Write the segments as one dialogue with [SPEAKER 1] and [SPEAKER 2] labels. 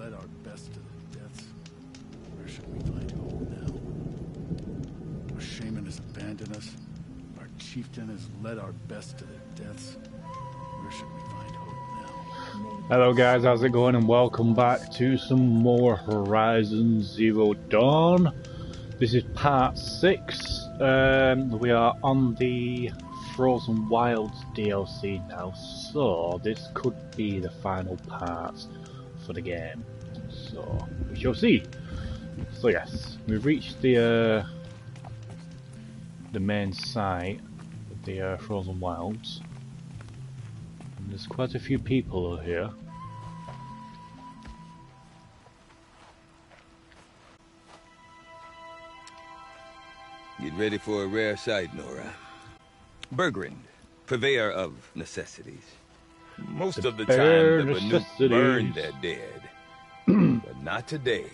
[SPEAKER 1] led our best to the deaths. Where should we find hope now? Our shaman has abandoned us. Our chieftain has led our best to the deaths. Where should we find hope now?
[SPEAKER 2] Hello guys, how's it going, and welcome back to some more Horizon Zero Dawn. This is part 6. We are on the Frozen Wilds DLC now, so this could be the final part for the game. So we shall see. So yes, we've reached the main site of the Frozen Wilds. And there's quite a few people here.
[SPEAKER 3] Get ready for a rare sight, Nora. Bergrind, purveyor of necessities. Most of the time, the Banuk burn their dead. But not today.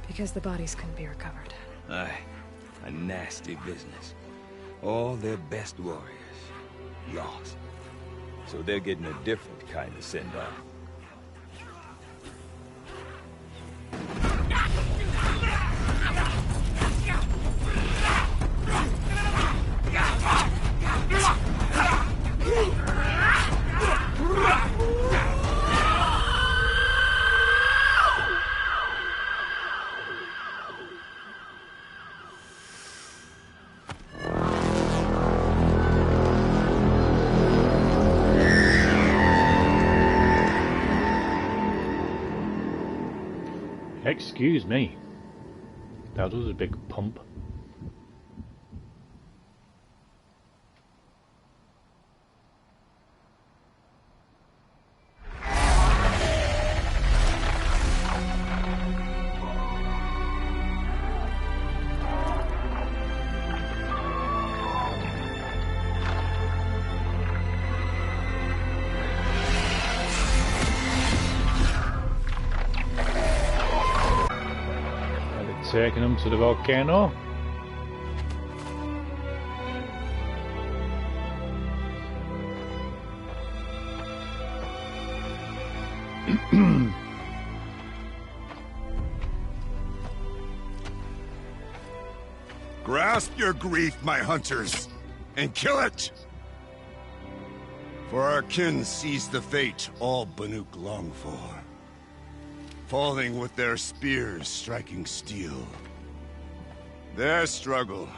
[SPEAKER 4] Because the bodies couldn't be recovered.
[SPEAKER 3] Aye, a nasty business. All their best warriors lost. So they're getting a different kind of send-off.
[SPEAKER 2] Excuse me. That was a big pump. Taking them to the volcano.
[SPEAKER 5] Grasp your grief, my hunters, and kill it! For our kin sees the fate all Banuk long for. Falling with their spears striking steel. Their struggle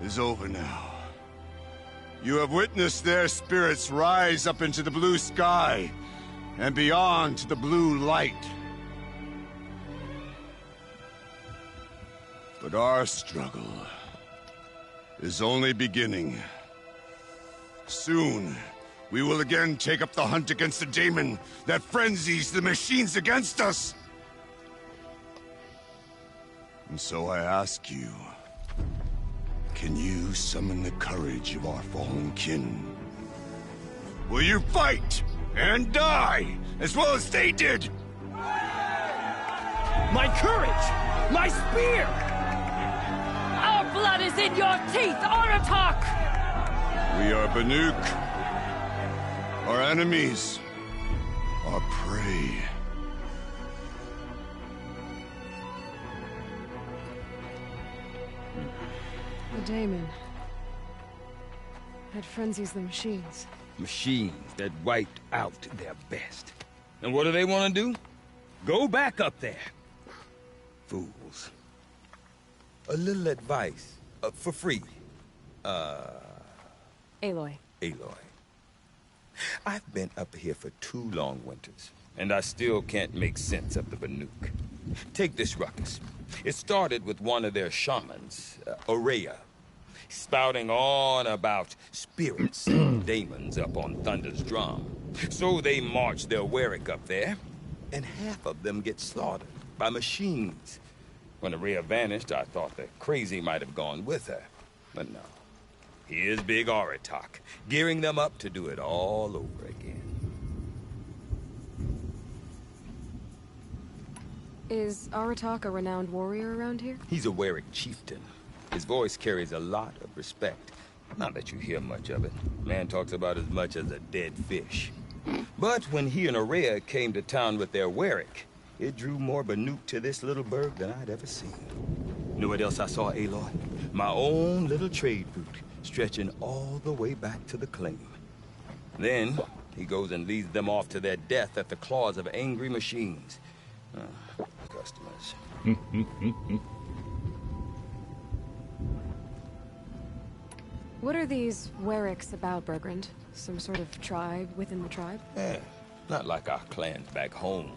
[SPEAKER 5] is over now. You have witnessed their spirits rise up into the blue sky and beyond to the blue light. But our struggle is only beginning. Soon, we will again take up the hunt against the daemon that frenzies the machines against us. And so I ask you, can you summon the courage of our fallen kin? Will you fight and die as well as they did?
[SPEAKER 6] My courage! My spear!
[SPEAKER 7] Our blood is in your teeth, Aratak!
[SPEAKER 5] We are Banuk. Our enemies are prey.
[SPEAKER 4] The daemon had frenzies the machines.
[SPEAKER 3] Machines that wiped out their best. And what do they want to do? Go back up there. Fools. A little advice, for free.
[SPEAKER 4] Aloy.
[SPEAKER 3] Aloy. I've been up here for 2 long winters, and I still can't make sense of the Banuk. Take this ruckus. It started with one of their shamans, Aurea, spouting on about spirits and daemons up on Thunder's drum. So they march their Warwick up there, and half of them get slaughtered by machines. When Aurea vanished, I thought the crazy might have gone with her, but no. Here's Big Aratak, gearing them up to do it all over again.
[SPEAKER 4] Is Aratak a renowned warrior around here?
[SPEAKER 3] He's a Warwick chieftain. His voice carries a lot of respect, Not that you hear much of it. Man talks about as much as a dead fish. But when he and Araya came to town with their Warwick, it drew more Banuk to this little burg than I'd ever seen. You know what else I saw, Aloy? My own little trade route, stretching all the way back to the claim. Then, he goes and leads them off to their death at the claws of angry machines. Customers.
[SPEAKER 4] What are these Warwicks about, Bergrand? Some sort of tribe within the tribe?
[SPEAKER 3] Yeah, not like our clans back home.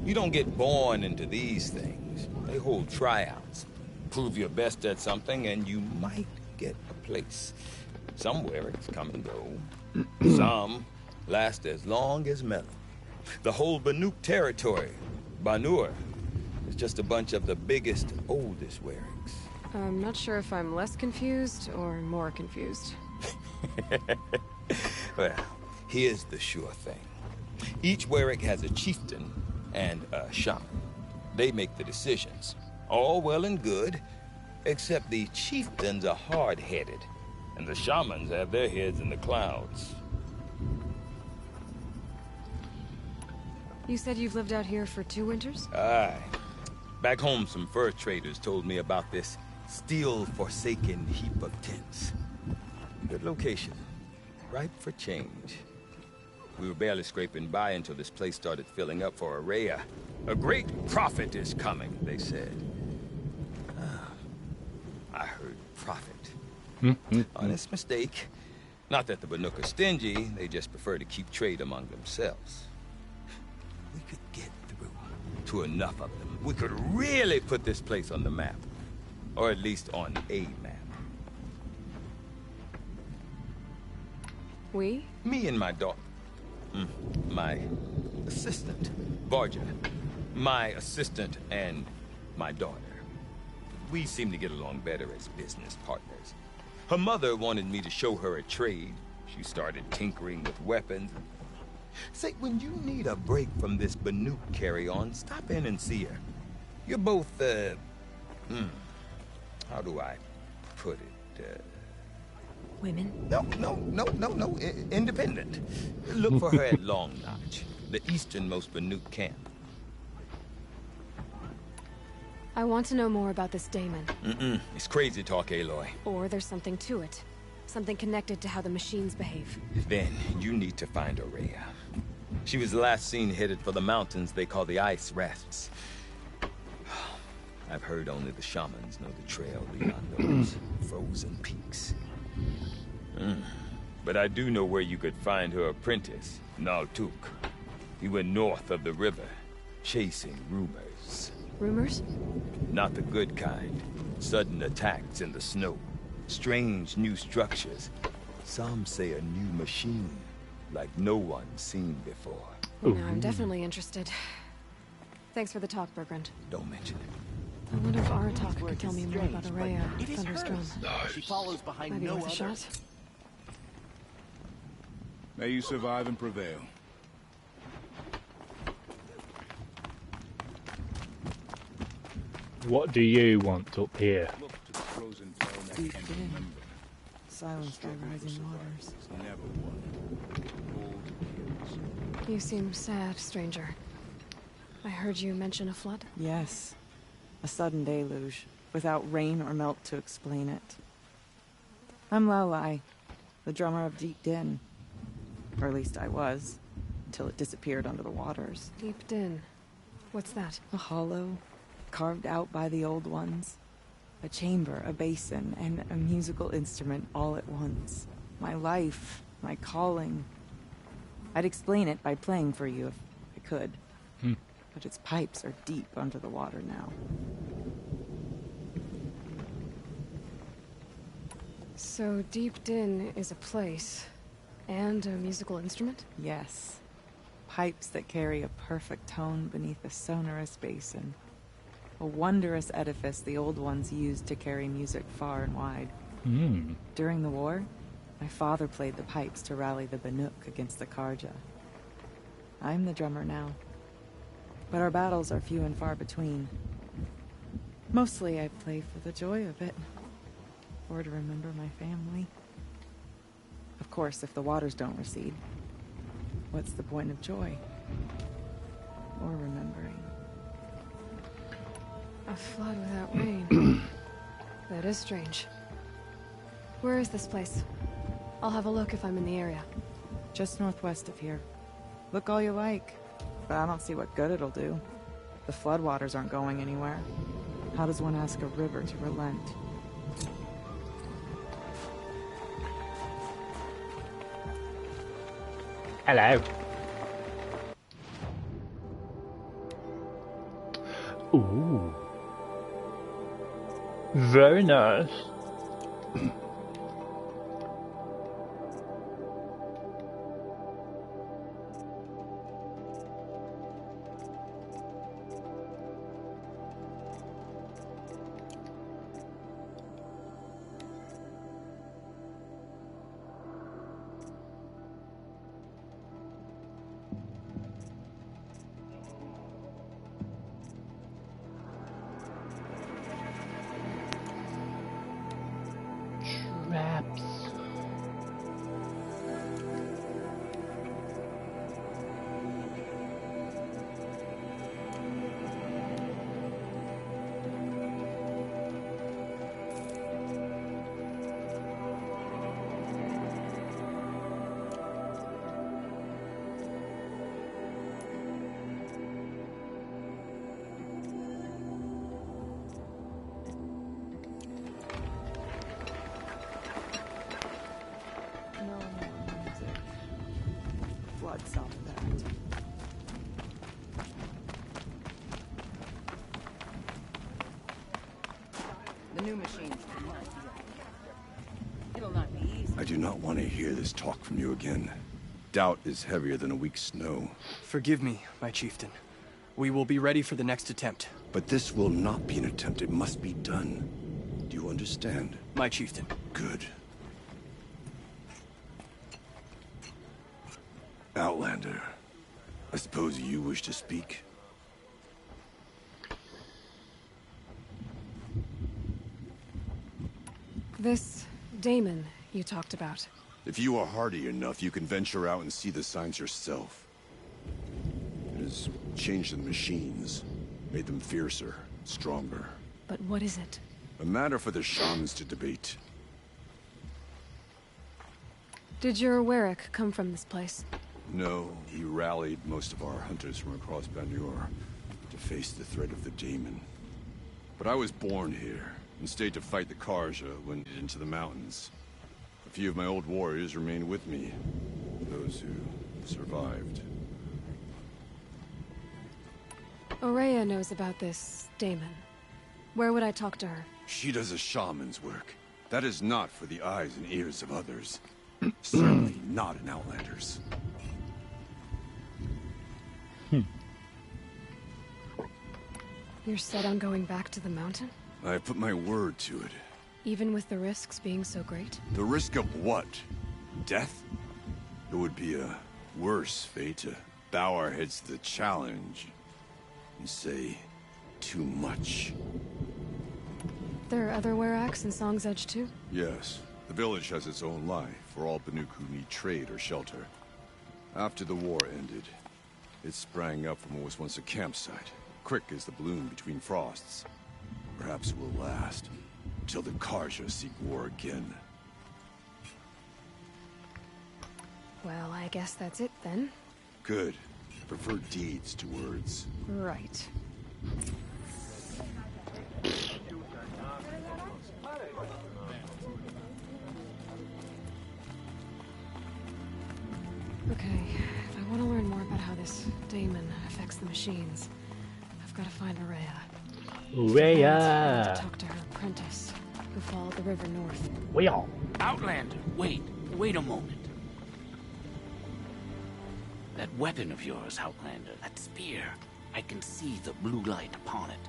[SPEAKER 3] You don't get born into these things. They hold tryouts. Prove your best at something and you might get a place. Some Warwicks come and go. Some last as long as Melon. The whole Banuk territory, Banur, is just a bunch of the biggest, oldest Warwicks.
[SPEAKER 4] I'm not sure if I'm less confused or more confused.
[SPEAKER 3] Well, here's the sure thing. Each Warwick has a chieftain and a shaman. They make the decisions. All well and good, except the chieftains are hard-headed, and the shamans have their heads in the clouds.
[SPEAKER 4] You said you've lived out here for 2 winters?
[SPEAKER 3] Aye. Back home, some fur traders told me about this still-forsaken heap of tents. Good location. Ripe for change. We were barely scraping by until this place started filling up for Araya. A great prophet is coming, they said. I heard prophet. Honest mistake. Not that the Banuk are stingy, they just prefer to keep trade among themselves. We could get through to enough of them. We could really put this place on the map. Or at least on a map.
[SPEAKER 4] We?
[SPEAKER 3] Me and my daughter. My assistant, Barja. My assistant and my daughter. We seem to get along better as business partners. Her mother wanted me to show her a trade. She started tinkering with weapons. Say, when you need a break from this Banuk carry-on, stop in and see her. You're both, how do I put it?
[SPEAKER 4] Women?
[SPEAKER 3] No. Independent. Look for her at Long Notch, the easternmost Banuk camp.
[SPEAKER 4] I want to know more about this daemon.
[SPEAKER 3] It's crazy talk, Aloy.
[SPEAKER 4] Or there's something to it. Something connected to how the machines behave.
[SPEAKER 3] Then you need to find Araya. She was last seen headed for the mountains they call the Ice Rafts. I've heard only the shamans know the trail beyond those frozen peaks. But I do know where you could find her apprentice, Naltuk. He went north of the river, chasing rumors.
[SPEAKER 4] Rumors?
[SPEAKER 3] Not the good kind. Sudden attacks in the snow. Strange new structures. Some say a new machine, like no one's seen before.
[SPEAKER 4] Now I'm definitely interested. Thanks for the talk, Bergrand.
[SPEAKER 3] Don't mention it.
[SPEAKER 4] I wonder if Aratak could tell me more about Araya, Thunder's drum.
[SPEAKER 6] She follows behind
[SPEAKER 4] Might be
[SPEAKER 6] no
[SPEAKER 4] worth a
[SPEAKER 6] other.
[SPEAKER 4] shot.
[SPEAKER 5] May you survive and prevail.
[SPEAKER 2] What do you want up here?
[SPEAKER 5] Look to the frozen throne that
[SPEAKER 8] Deep
[SPEAKER 5] can
[SPEAKER 8] in.
[SPEAKER 5] remember.
[SPEAKER 8] Silenced by rising waters.
[SPEAKER 5] It's never won. Old years.
[SPEAKER 4] You seem sad, stranger. I heard you mention a flood.
[SPEAKER 8] Yes. A sudden deluge, without rain or melt to explain it. I'm Laolai, the drummer of Deep Din. Or at least I was, until it disappeared under the waters.
[SPEAKER 4] Deep Din. What's that?
[SPEAKER 8] A hollow, carved out by the old ones. A chamber, a basin, and a musical instrument all at once. My life, my calling. I'd explain it by playing for you if I could. But its pipes are deep under the water now.
[SPEAKER 4] So Deep Din is a place. And a musical instrument?
[SPEAKER 8] Yes. Pipes that carry a perfect tone beneath a sonorous basin. A wondrous edifice the old ones used to carry music far and wide. During the war, my father played the pipes to rally the Banuk against the Karja. I'm the drummer now. But our battles are few and far between. Mostly I play for the joy of it. Or to remember my family. course, if the waters don't recede, what's the point of joy? Or remembering?
[SPEAKER 4] A flood without rain. That is strange. Where is this place? I'll have a look if I'm in the area.
[SPEAKER 8] Just northwest of here. Look all you like, but I don't see what good it'll do. The floodwaters aren't going anywhere. How does one ask a river to relent?
[SPEAKER 2] Hello. Ooh. Very nice. Traps.
[SPEAKER 8] Flood solved that.
[SPEAKER 9] The new machine. It'll not be easy.
[SPEAKER 5] I do not want to hear this talk from you again. Doubt is heavier than a week's snow.
[SPEAKER 6] Forgive me, my chieftain. We will be ready for the next attempt.
[SPEAKER 5] But this will not be an attempt. It must be done. Do you understand?
[SPEAKER 6] My chieftain.
[SPEAKER 5] Good. Outlander, I suppose you wish to speak?
[SPEAKER 4] This Damon you talked about.
[SPEAKER 5] If you are hardy enough, you can venture out and see the signs yourself. It has changed the machines, made them fiercer, stronger.
[SPEAKER 4] But what is it?
[SPEAKER 5] A matter for the shamans to debate.
[SPEAKER 4] Did your Warwick come from this place?
[SPEAKER 5] No, he rallied most of our hunters from across Banur to face the threat of the demon. But I was born here, and stayed to fight the Karja when into the mountains. A few of my old warriors remained with me, those who survived.
[SPEAKER 4] Aurea knows about this Damon. Where would I talk to her?
[SPEAKER 5] She does a shaman's work. That is not for the eyes and ears of others. Certainly not an Outlander's.
[SPEAKER 4] You're set on going back to the mountain?
[SPEAKER 5] I have put my word to it.
[SPEAKER 4] Even with the risks being so great?
[SPEAKER 5] The risk of what? Death? It would be a worse fate to bow our heads to the challenge and say too much.
[SPEAKER 4] There are other Weraks in Song's Edge too?
[SPEAKER 5] Yes. The village has its own life for all Banuk who need trade or shelter. After the war ended, it sprang up from what was once a campsite, quick as the bloom between frosts. Perhaps it will last, till the Karja seek war again.
[SPEAKER 4] Well, I guess that's it then.
[SPEAKER 5] Good. Prefer deeds to words.
[SPEAKER 4] Right. Okay, if I want to learn more about how this Damon affects the machines, I've got to find Aurea.
[SPEAKER 2] Aurea!
[SPEAKER 4] To talk to her apprentice, who followed the river north.
[SPEAKER 2] We are.
[SPEAKER 10] Outlander, wait a moment. That weapon of yours, Outlander, that spear, I can see the blue light upon it.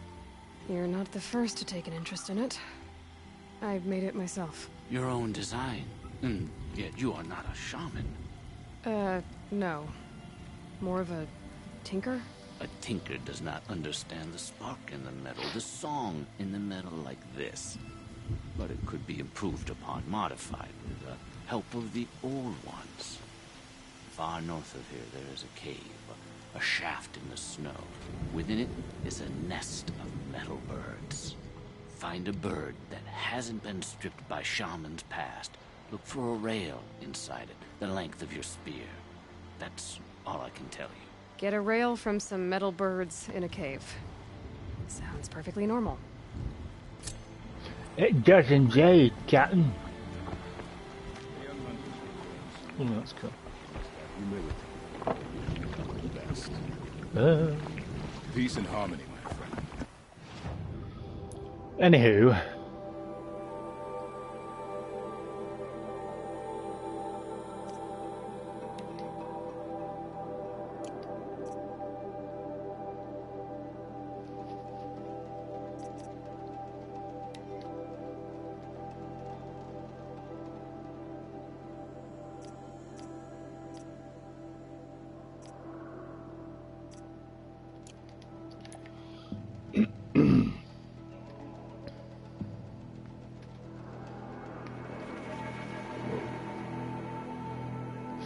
[SPEAKER 4] You're not the first to take an interest in it. I made it myself.
[SPEAKER 10] Your own design, and yet you are not a shaman.
[SPEAKER 4] No. More of a tinker?
[SPEAKER 10] A tinker does not understand the spark in the metal, the song in the metal like this. But it could be improved upon, modified with Help of the old ones. Far north of here, there is a cave, a shaft in the snow. Within it is a nest of metal birds. Find a bird that hasn't been stripped by shamans past. Look for a rail inside it, the length of your spear. That's all I can tell you.
[SPEAKER 4] Get a rail from some metal birds in a cave. Sounds perfectly normal.
[SPEAKER 2] It does indeed, Captain. Oh, that's cool.
[SPEAKER 5] Peace and harmony, my friend.
[SPEAKER 2] Anywho.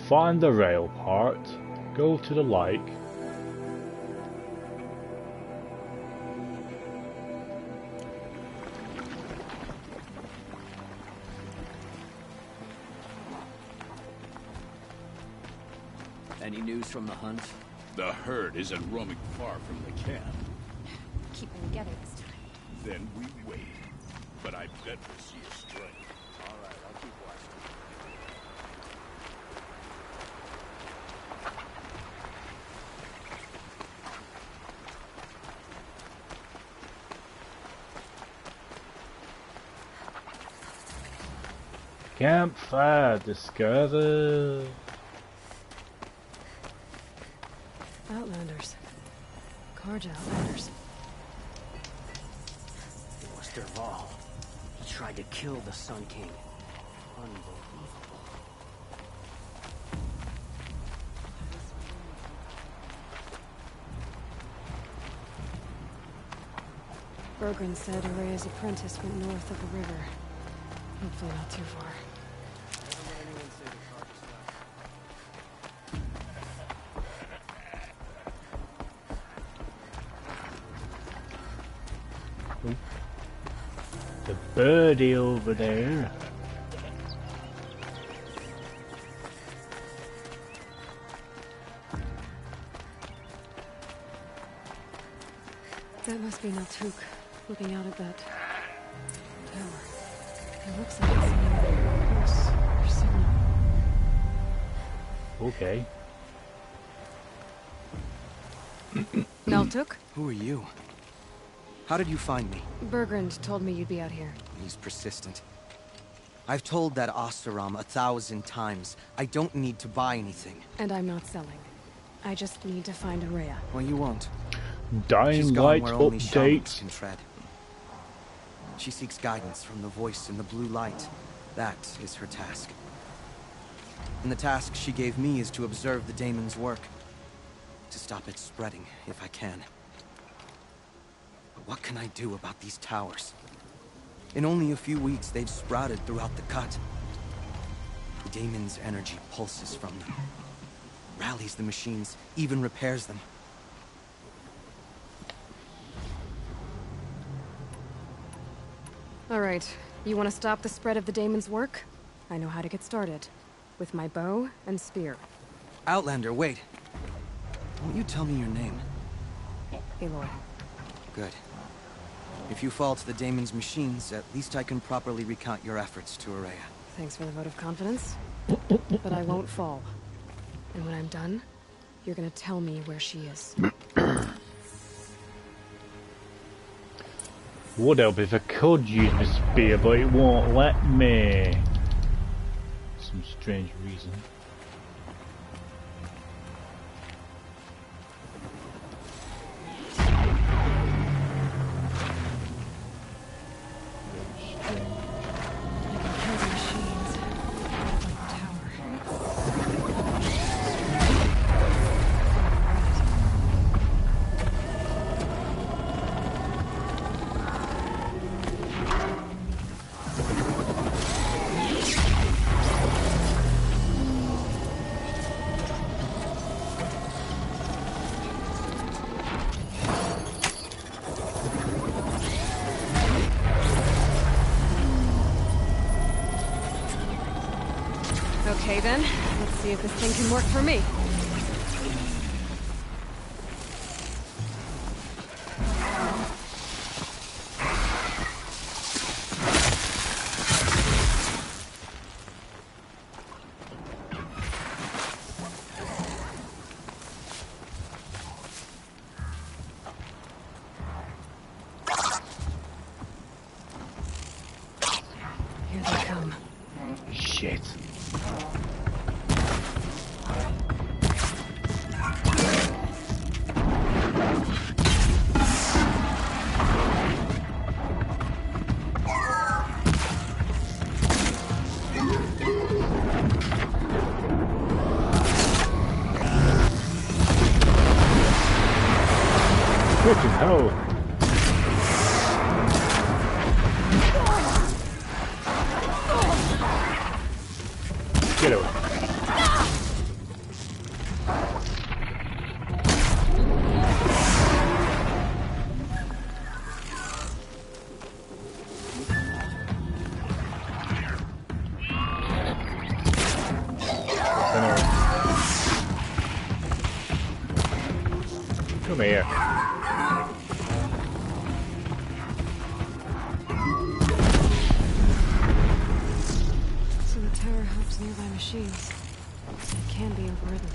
[SPEAKER 2] Find the rail part, go to the lake.
[SPEAKER 6] Any news from the hunt?
[SPEAKER 5] The herd isn't roaming far from the camp.
[SPEAKER 4] Keep them together this time.
[SPEAKER 5] Then we wait. But I bet we'll see a stray. All right, I'll keep watching.
[SPEAKER 2] Campfire discovered.
[SPEAKER 4] Outlanders. Karja Outlanders.
[SPEAKER 6] It was Derval. He tried to kill the Sun King. Unbelievable.
[SPEAKER 4] Bergren said Araya's apprentice went north of the river. Hopefully not too far.
[SPEAKER 2] The birdie over there.
[SPEAKER 4] That must be Naltuk, looking out at that tower. It looks like it's a pulse or signal.
[SPEAKER 2] Okay.
[SPEAKER 4] Naltuk?
[SPEAKER 6] Who are you? How did you find me?
[SPEAKER 4] Bergrand told me you'd be out here.
[SPEAKER 6] He's persistent. I've told that Oseram 1,000 times. I don't need to buy anything.
[SPEAKER 4] And I'm not selling. I just need to find Araya.
[SPEAKER 6] Well, you won't.
[SPEAKER 2] Dying
[SPEAKER 6] She's
[SPEAKER 2] Light
[SPEAKER 6] gone where only shamans
[SPEAKER 2] update.
[SPEAKER 6] can tread. She seeks guidance from the voice in the blue light. That is her task. And the task she gave me is to observe the daemon's work. To stop it spreading, if I can. But what can I do about these towers? In only a few weeks, they've sprouted throughout the cut. The daemon's energy pulses from them. Rallies the machines, even repairs them.
[SPEAKER 4] All right, you want to stop the spread of the daemon's work? I know how to get started. With my bow and spear.
[SPEAKER 6] Outlander, wait. Won't you tell me your name?
[SPEAKER 4] Aloy.
[SPEAKER 6] Good. If you fall to the daemon's machines, at least I can properly recount your efforts to Araya.
[SPEAKER 4] Thanks for the vote of confidence. But I won't fall. And when I'm done, you're gonna tell me where she is.
[SPEAKER 2] Would help if I could use my spear, but it won't let me. Some strange reason.
[SPEAKER 4] Okay then, let's see if this thing can work for me. Here they come.
[SPEAKER 2] Shit. Fucking hell. Get away. Come here.
[SPEAKER 4] So the tower helps nearby machines. It can be overridden.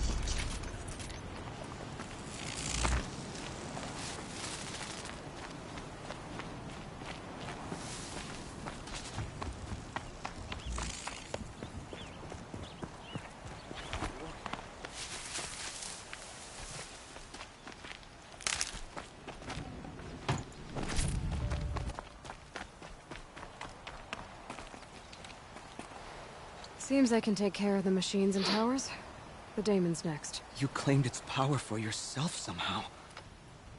[SPEAKER 4] Seems I can take care of the machines and towers. The daemon's next.
[SPEAKER 6] You claimed its power for yourself somehow.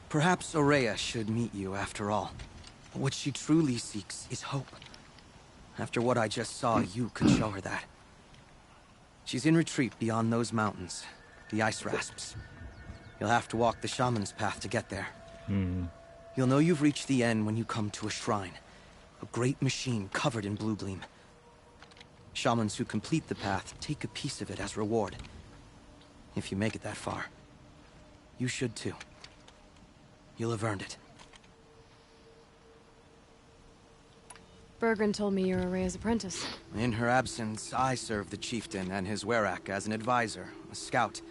[SPEAKER 6] Perhaps Aurea should meet you after all. What she truly seeks is hope. After what I just saw, you could show her that. She's in retreat beyond those mountains, the ice rasps. You'll have to walk the shaman's path to get there. You'll know you've reached the end when you come to a shrine. A great machine covered in blue gleam. Shamans who complete the path take a piece of it as reward. If you make it that far, you should too. You'll have earned it.
[SPEAKER 4] Bergren told me you're Aurea's apprentice.
[SPEAKER 6] In her absence, I serve the chieftain and his werak as an advisor, a scout,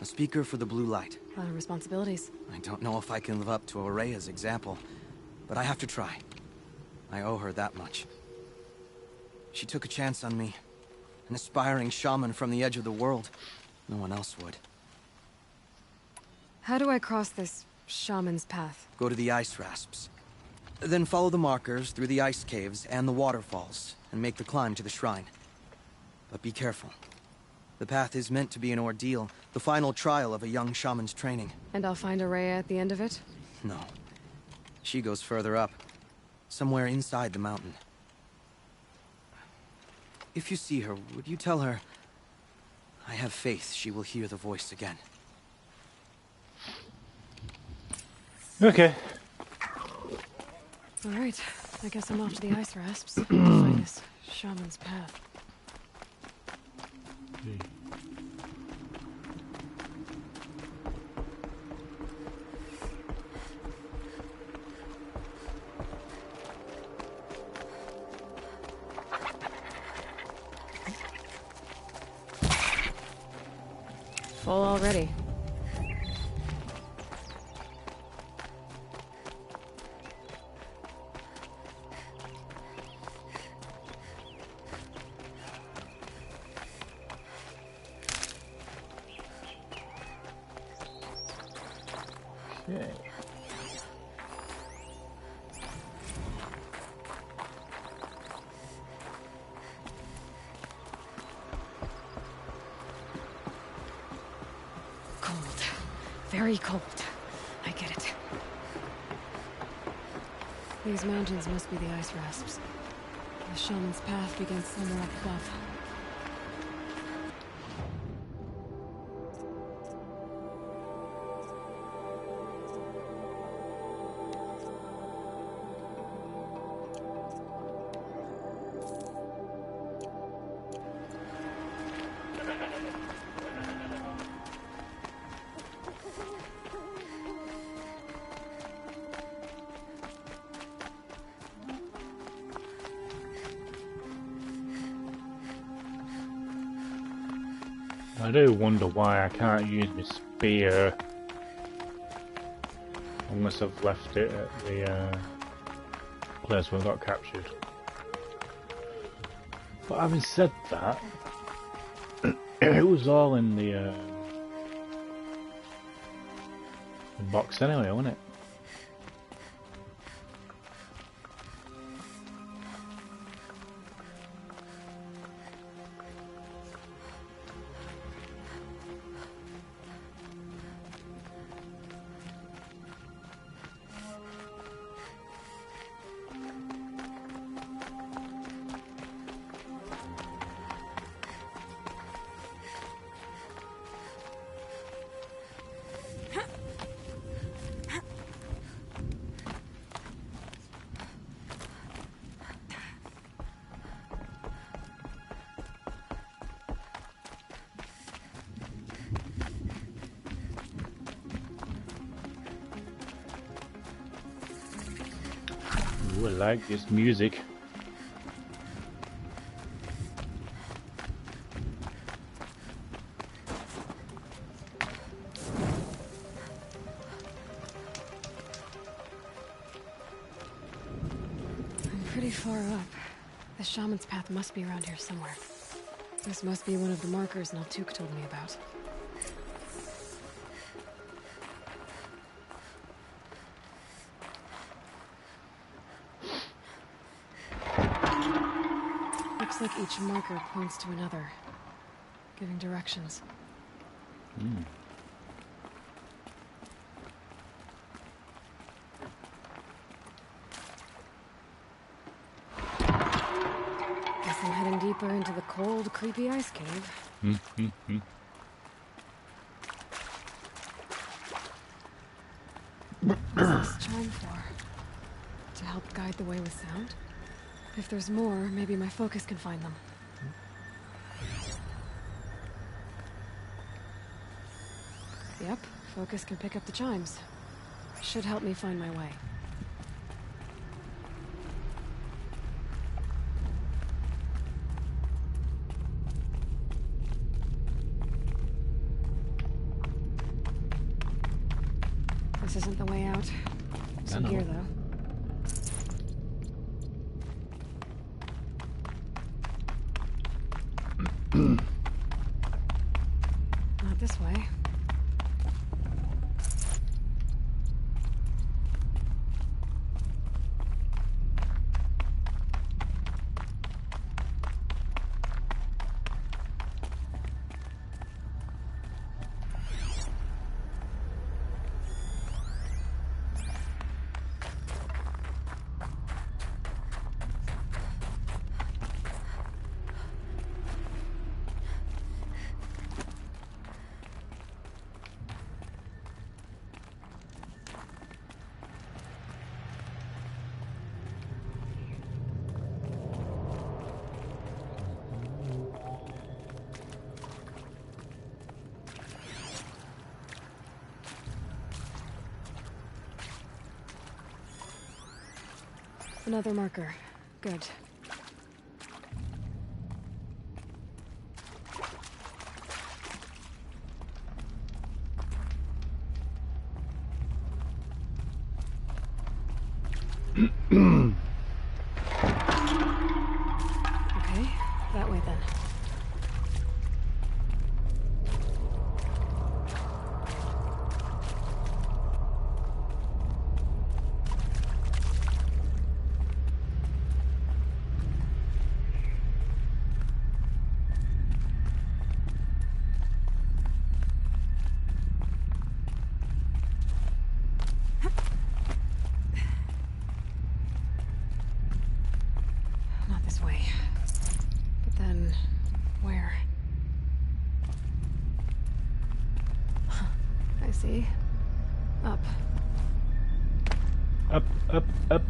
[SPEAKER 6] a speaker for the blue light.
[SPEAKER 4] A lot of responsibilities.
[SPEAKER 6] I don't know if I can live up to Aurea's example, but I have to try. I owe her that much. She took a chance on me. An aspiring shaman from the edge of the world. No one else would.
[SPEAKER 4] How do I cross this shaman's path?
[SPEAKER 6] Go to the ice rasps. Then follow the markers through the ice caves and the waterfalls, and make the climb to the shrine. But be careful. The path is meant to be an ordeal, the final trial of a young shaman's training.
[SPEAKER 4] And I'll find Aurea at the end of it?
[SPEAKER 6] No. She goes further up. Somewhere inside the mountain. If you see her, would you tell her... I have faith she will hear the voice again.
[SPEAKER 2] Okay.
[SPEAKER 4] Alright, I guess I'm off to the ice rasps. to find this shaman's path. Full already.
[SPEAKER 2] Yeah.
[SPEAKER 4] Cold. Very cold. I get it. These mountains must be the ice rasps. The shaman's path begins somewhere up above.
[SPEAKER 2] I do wonder why I can't use my spear unless I've left it at the place where I got captured. But having said that, it was all in the box anyway, wasn't it? Ooh, I like this music.
[SPEAKER 4] I'm pretty far up. The shaman's path must be around here somewhere. This must be one of the markers Naltuk told me about. Looks like each marker points to another, giving directions. Guess I'm heading deeper into the cold, creepy ice cave. What's this chime for? To help guide the way with sound? If there's more, maybe my focus can find them. Yep, focus can pick up the chimes. Should help me find my way. This isn't the way out. Some gear, though. Not this way. Another marker. Good. Okay, that way then. See? Up.
[SPEAKER 2] Up, up, up.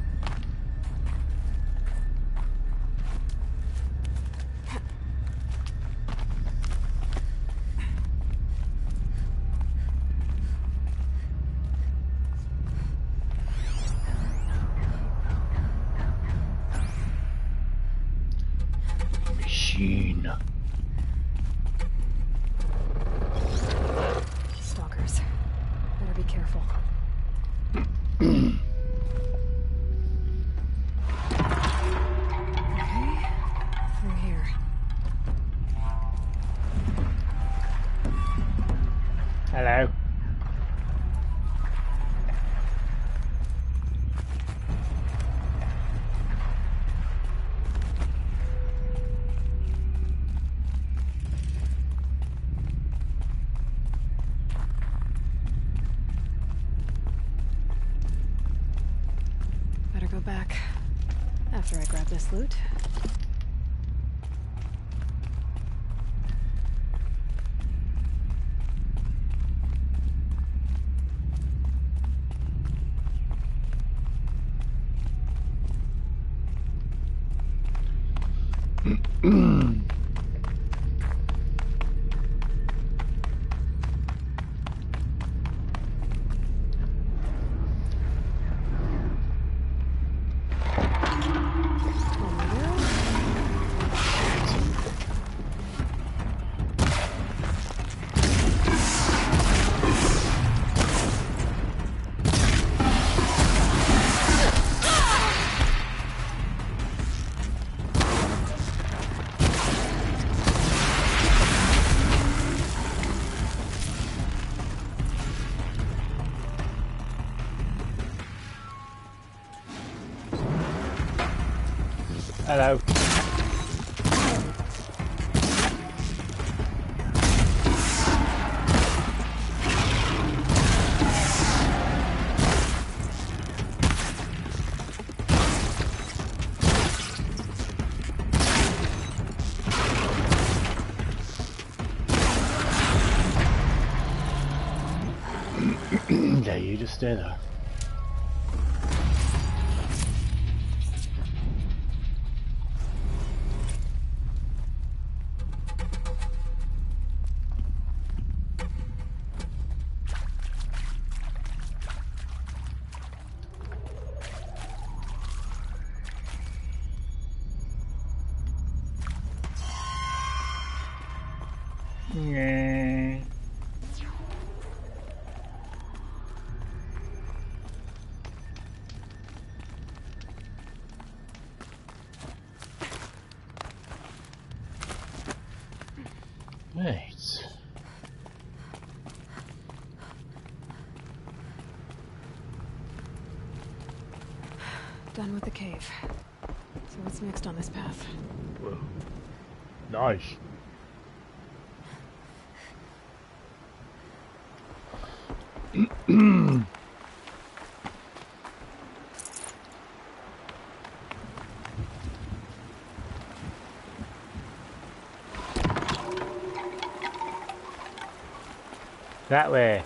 [SPEAKER 2] Machine.
[SPEAKER 4] be careful. Okay, through here.
[SPEAKER 2] Hello.
[SPEAKER 4] Better go back after I grab this loot.
[SPEAKER 2] Hello. Yeah, you just stay there. Yeah. Right.
[SPEAKER 4] Done with the cave. So what's next on this path?
[SPEAKER 2] Whoa. Nice. That way.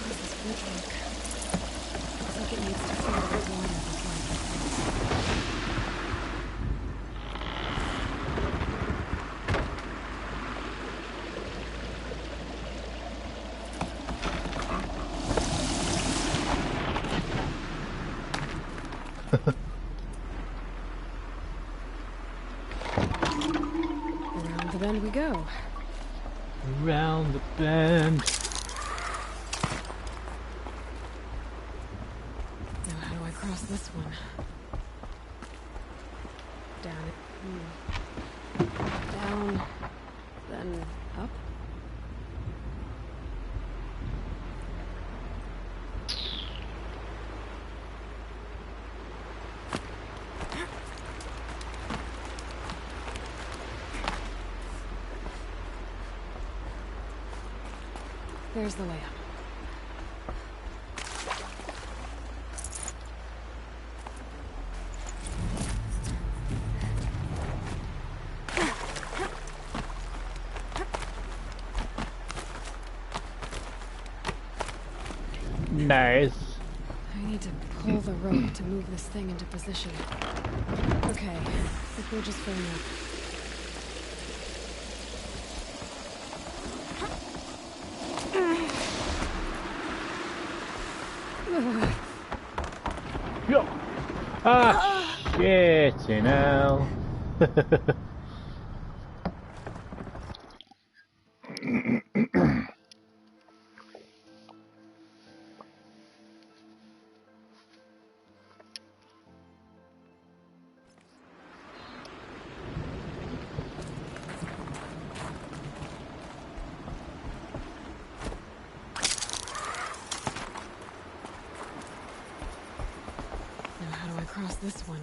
[SPEAKER 4] What's this bridge like? Looks like it needs to fill with water before I get Around the bend we go.
[SPEAKER 2] Around the bend.
[SPEAKER 4] Now how do I cross this one? Down it. Down. Then up. There's the way up.
[SPEAKER 2] Nice.
[SPEAKER 4] I need to pull the rope to move this thing into position. Okay, the bridge is filling up.
[SPEAKER 2] Yo. Ah, shit, you know.
[SPEAKER 4] Now how do I cross this one?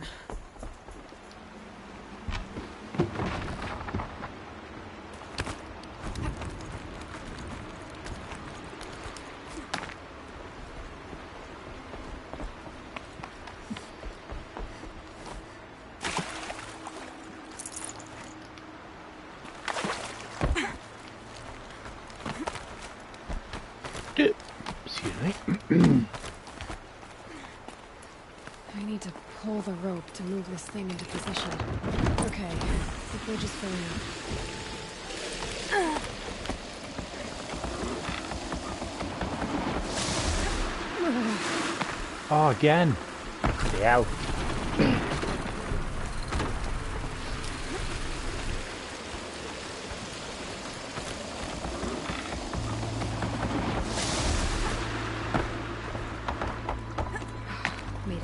[SPEAKER 2] Excuse me.
[SPEAKER 4] I need to pull the rope to move this thing into position. Okay, the bridge is filling up.
[SPEAKER 2] Oh, again. Yeah.
[SPEAKER 4] Made it.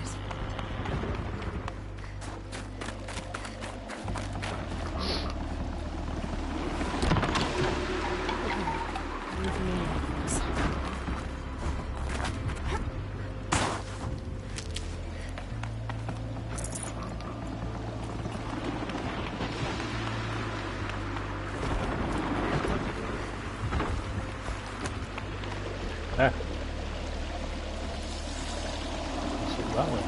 [SPEAKER 2] Ah. So that way.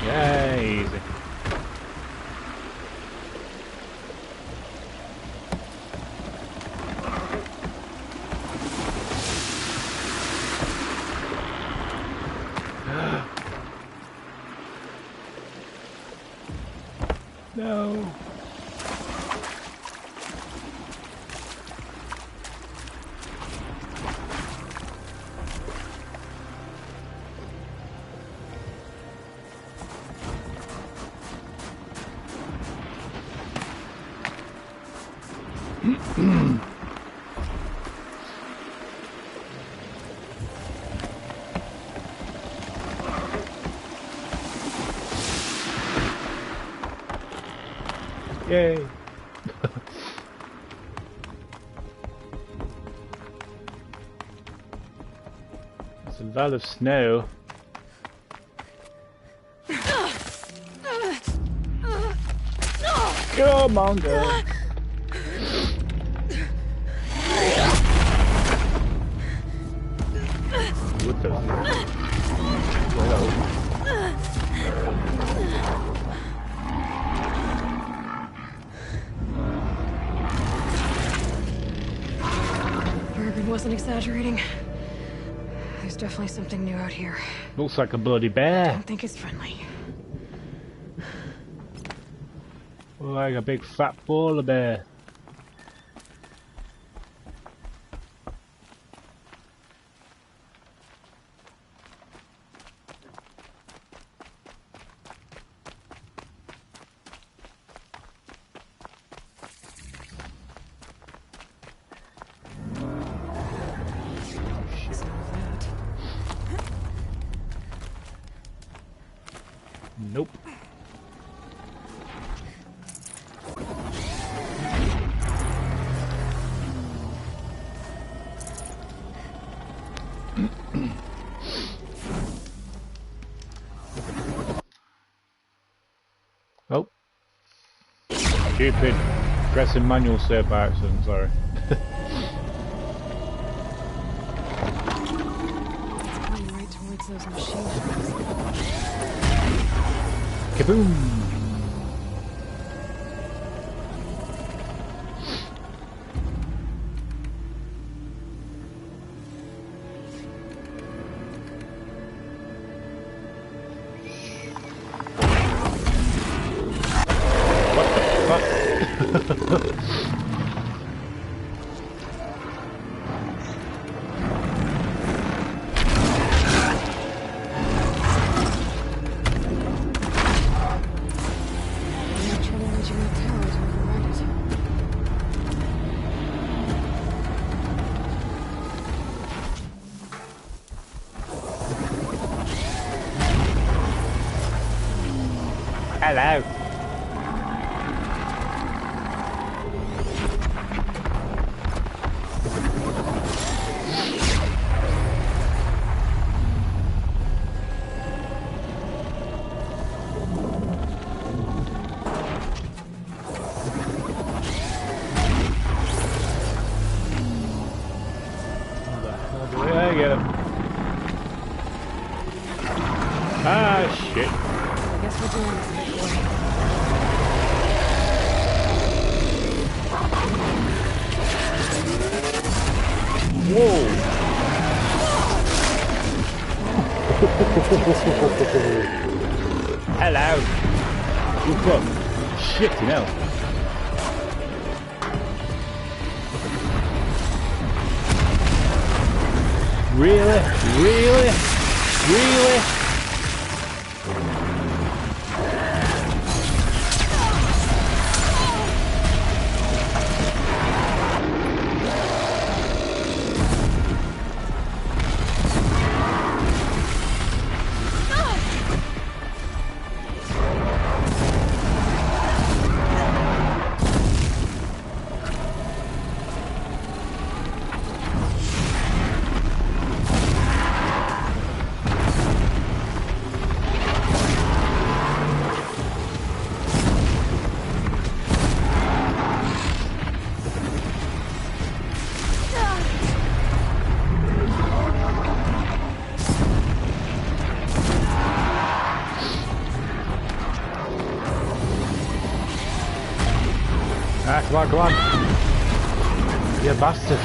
[SPEAKER 2] Yeah, easy. No. Yay. It's a lot of snow. Come on, girl. What the? Hello.
[SPEAKER 4] Bergen wasn't exaggerating. There's definitely something new out here.
[SPEAKER 2] Looks like a bloody
[SPEAKER 4] I
[SPEAKER 2] bear.
[SPEAKER 4] don't think it's friendly.
[SPEAKER 2] Like a big fat polar bear. Nope. Oh. Stupid. Pressing manual save by accident, sorry.
[SPEAKER 4] It's pointing right towards those machines.
[SPEAKER 2] Kaboom! Hello. There you go. Ah, shit.
[SPEAKER 4] I guess we're doing this big boy.
[SPEAKER 2] Whoa! Hello! You fuck! Shit, you know. Really? Really? Really? Ah, come on, come on. You bastard.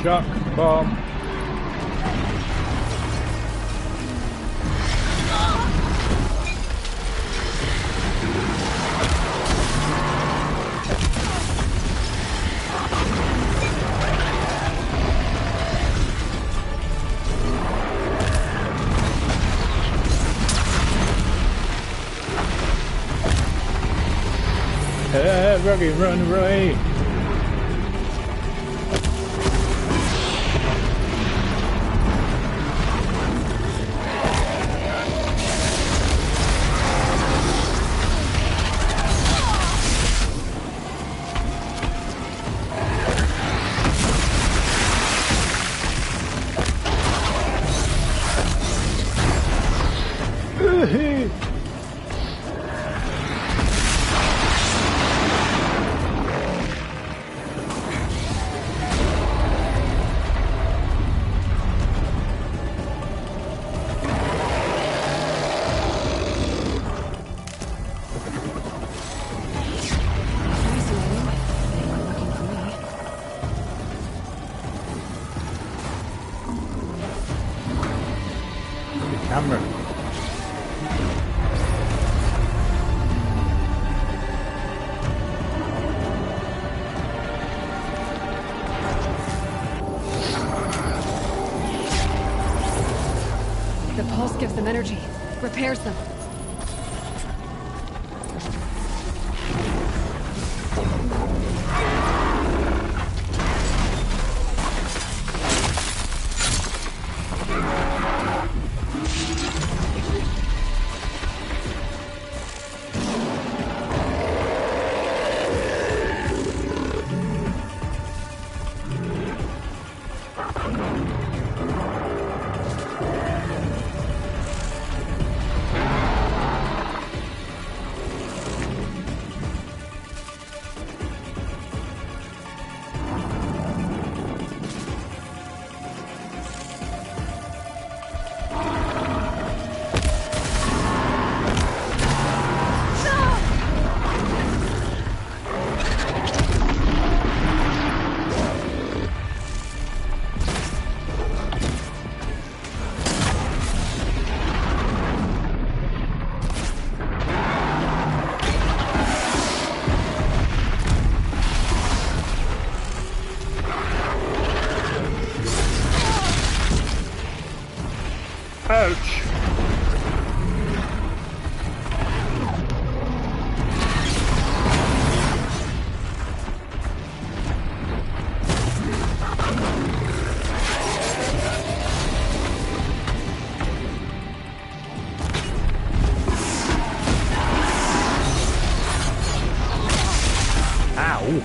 [SPEAKER 2] Shock bomb. Rocky, run away! Camera.
[SPEAKER 4] The pulse gives them energy, repairs them.
[SPEAKER 2] Ouch! Ow!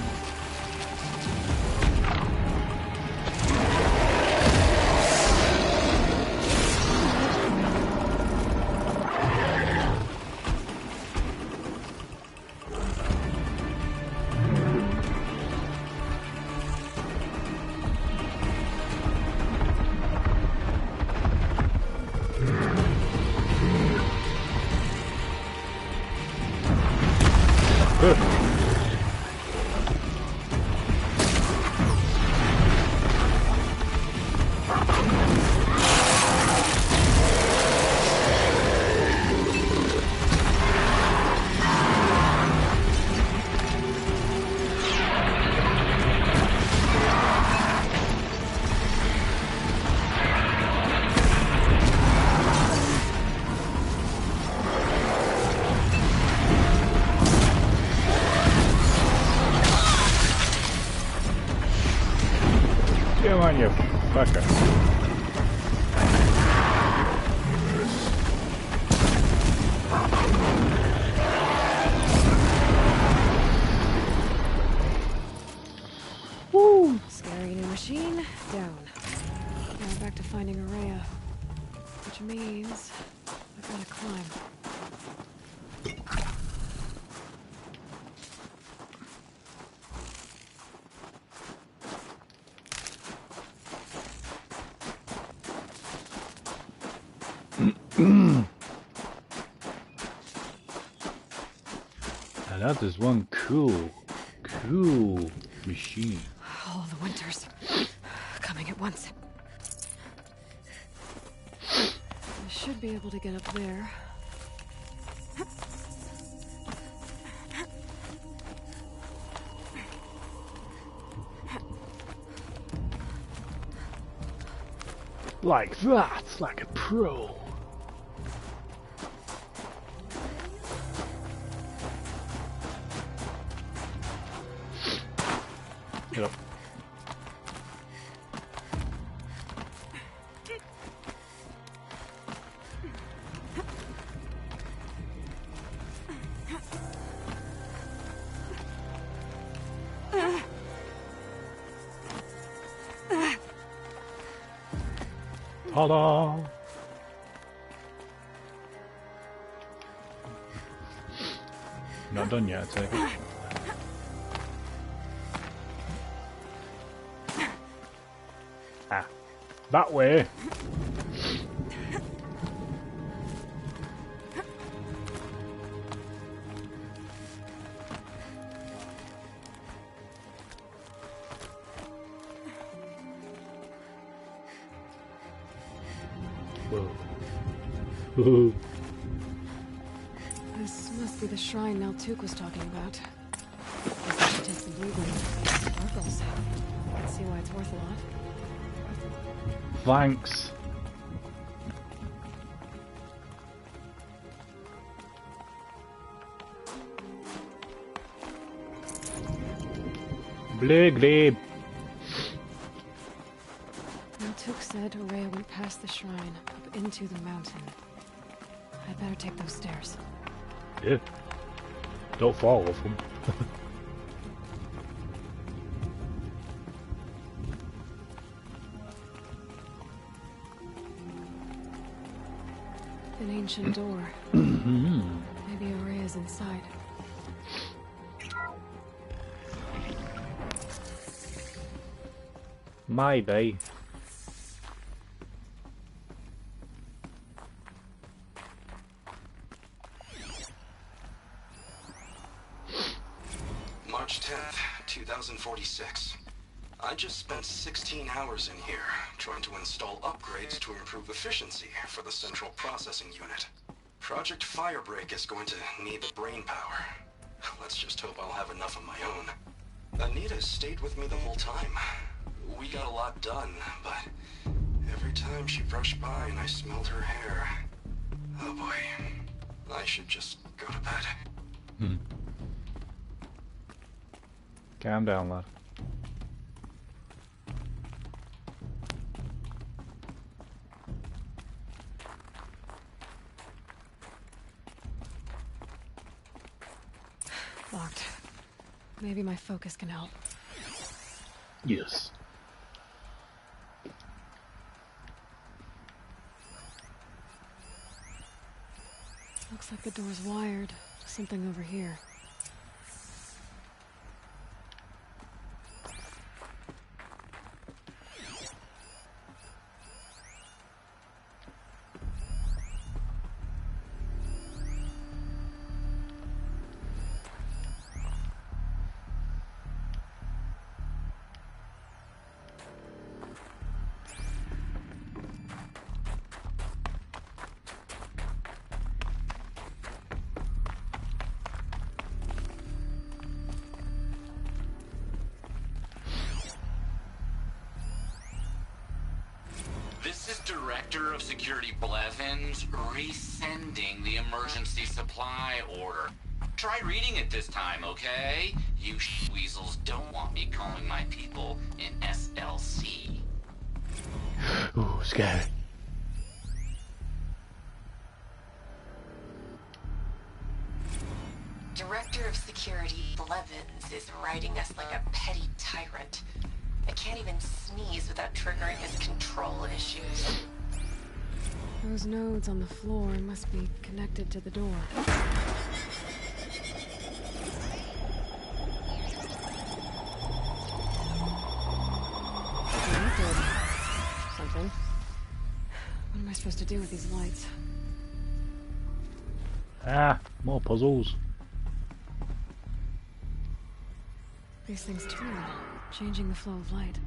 [SPEAKER 2] Come on, you fucker.
[SPEAKER 4] Woo! Scary new machine, down. Now we're back to finding Araya. Which means I've got to climb.
[SPEAKER 2] Now that is one cool machine.
[SPEAKER 4] All the winters coming at once. I should be able to get up there.
[SPEAKER 2] Like that, like a pro. Get up. Ta-da! Not done yet, I take it. Ah, that way. Whoa.
[SPEAKER 4] This must be the shrine Naltuk was talking about. Guess I should take some blue gleam. Sparkles. Let's see why it's worth a lot.
[SPEAKER 2] Thanks. Blue gleam.
[SPEAKER 4] Naltuk said Araya went past the shrine, up into the mountain. I'd better take those stairs.
[SPEAKER 2] Yeah. Don't fall off them.
[SPEAKER 4] An ancient door. Maybe Araya's inside.
[SPEAKER 2] Maybe.
[SPEAKER 11] March 10th, 2046. I just spent 16 hours in here, trying to install upgrades to improve efficiency for the central processing unit. Project Firebreak is going to need the brain power. Let's just hope I'll have enough of my own. Anita stayed with me the whole time. We got a lot done, but Every time she brushed by and I smelled her hair. Oh boy. I should just go to bed.
[SPEAKER 2] Calm down, lad.
[SPEAKER 4] Locked. Maybe my focus can help.
[SPEAKER 2] Yes.
[SPEAKER 4] Looks like the door's wired. Something over here.
[SPEAKER 10] This is Director of Security Blevins resending the emergency supply order. Try reading it this time, okay? You weasels don't want me calling my people in SLC.
[SPEAKER 2] Ooh, scary.
[SPEAKER 12] Director of Security Blevins is writing us like a petty tyrant. I can't even sneeze without triggering his control issues.
[SPEAKER 4] Those nodes on the floor must be connected to the door. Something. What am I supposed to do with these lights?
[SPEAKER 2] Ah, more puzzles.
[SPEAKER 4] These things turn, changing the flow of light.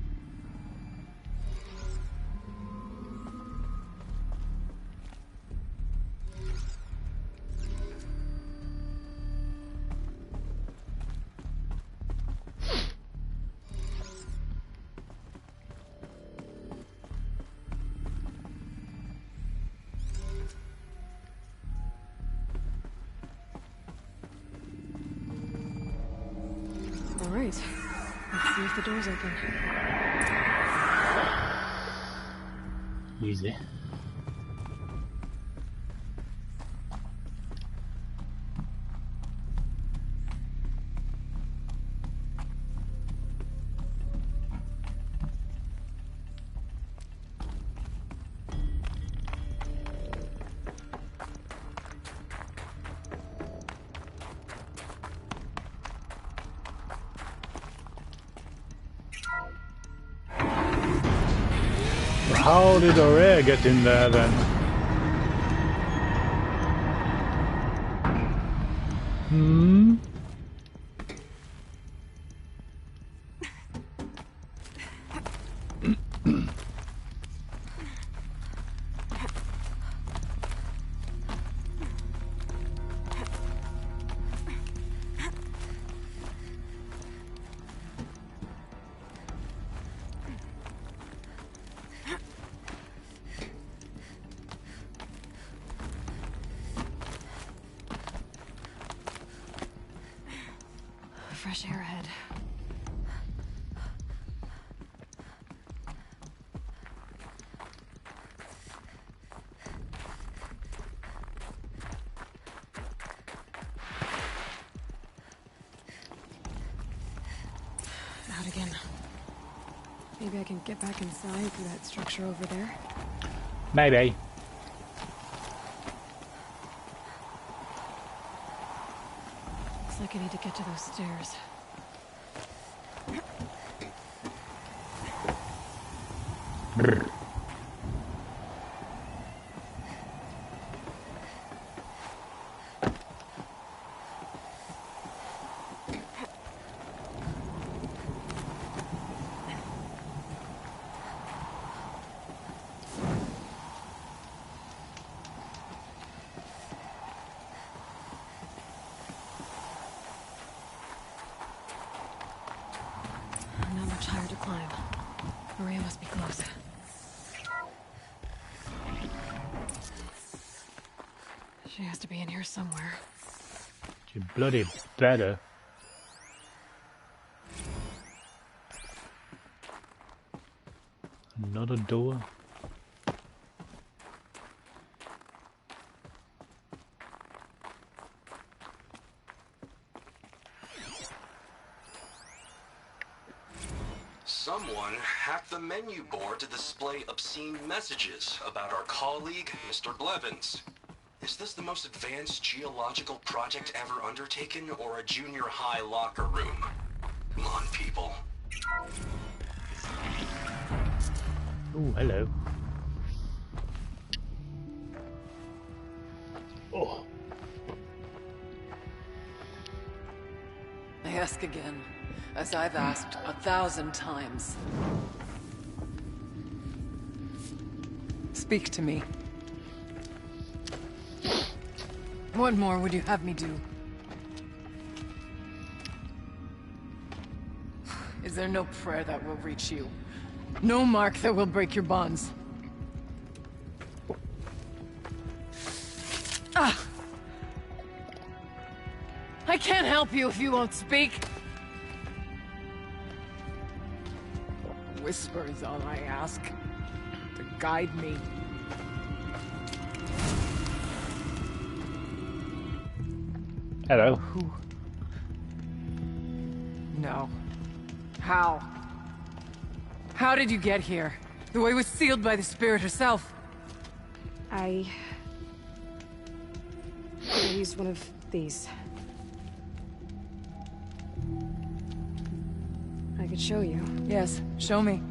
[SPEAKER 4] All right. Let's see if the door's open.
[SPEAKER 2] Easy. How did Aurea get in there then? Hmm?
[SPEAKER 4] Fresh air ahead. Out again. Maybe I can get back inside through that structure over there.
[SPEAKER 2] Maybe.
[SPEAKER 4] Looks like I need to get to those stairs.
[SPEAKER 2] Brr.
[SPEAKER 4] Not much higher to climb. Maria must be close. She has to be in here somewhere.
[SPEAKER 2] She bloody better. Another door.
[SPEAKER 11] Someone hacked the menu board to display obscene messages about our colleague, Mr. Blevins. Is this the most advanced geological project ever undertaken, or a junior high locker room? Come on, people.
[SPEAKER 2] Oh, hello. Oh.
[SPEAKER 7] I ask again, as I've asked 1,000 times. Speak to me. What more would you have me do? Is there no prayer that will reach you? No mark that will break your bonds? Ah! I can't help you if you won't speak. Whisper is all I ask. To guide me.
[SPEAKER 2] Hello.
[SPEAKER 7] Who? No. How? How did you get here? The way was sealed by the spirit herself.
[SPEAKER 4] I used one of these. I could show you.
[SPEAKER 7] Yes, show me.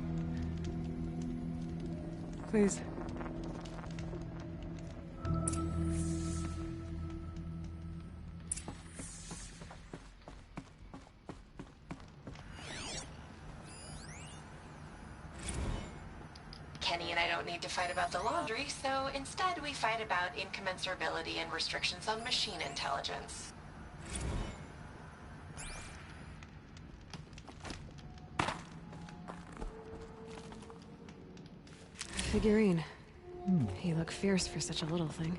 [SPEAKER 7] Please.
[SPEAKER 12] Kenny and I don't need to fight about the laundry, so instead we fight about incommensurability and restrictions on machine intelligence.
[SPEAKER 4] Figurine. He looked fierce for such a little thing.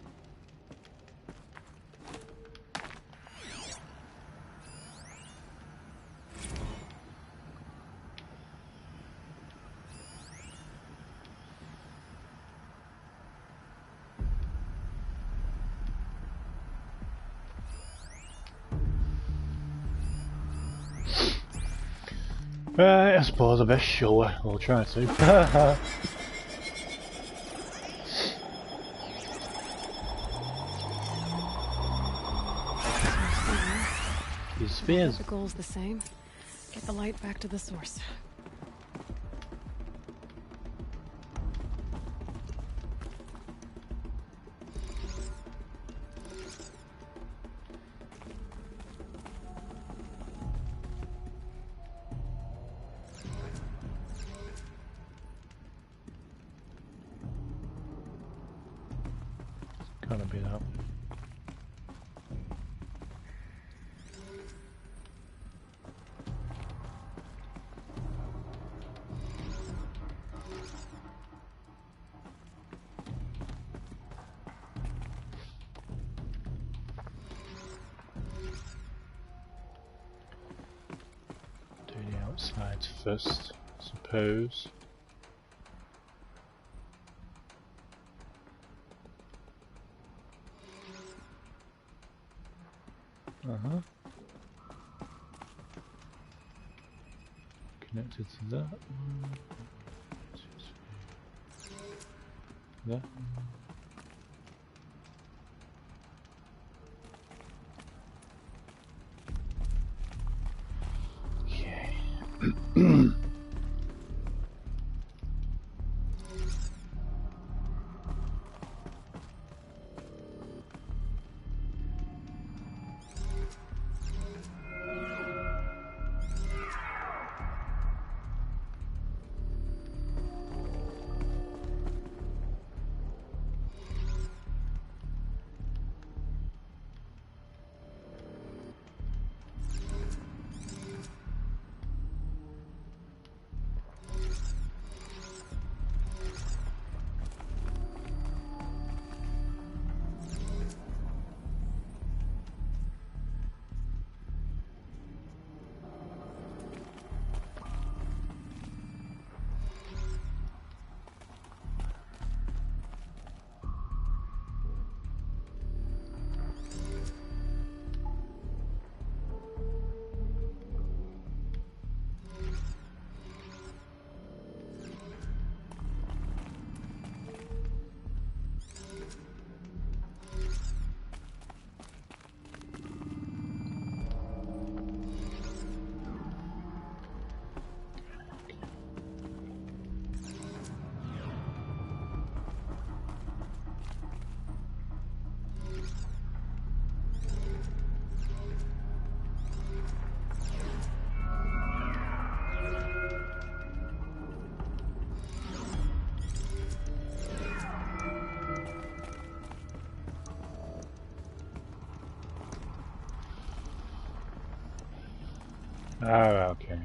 [SPEAKER 2] I suppose I best show her. I'll try to. These spheres.
[SPEAKER 4] The goal's the same. Get the light back to the source.
[SPEAKER 2] Gotta be that. Do the outside first, I suppose. Connected to that one. That one. Okay. Oh, okay.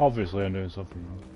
[SPEAKER 2] Obviously I'm doing something wrong.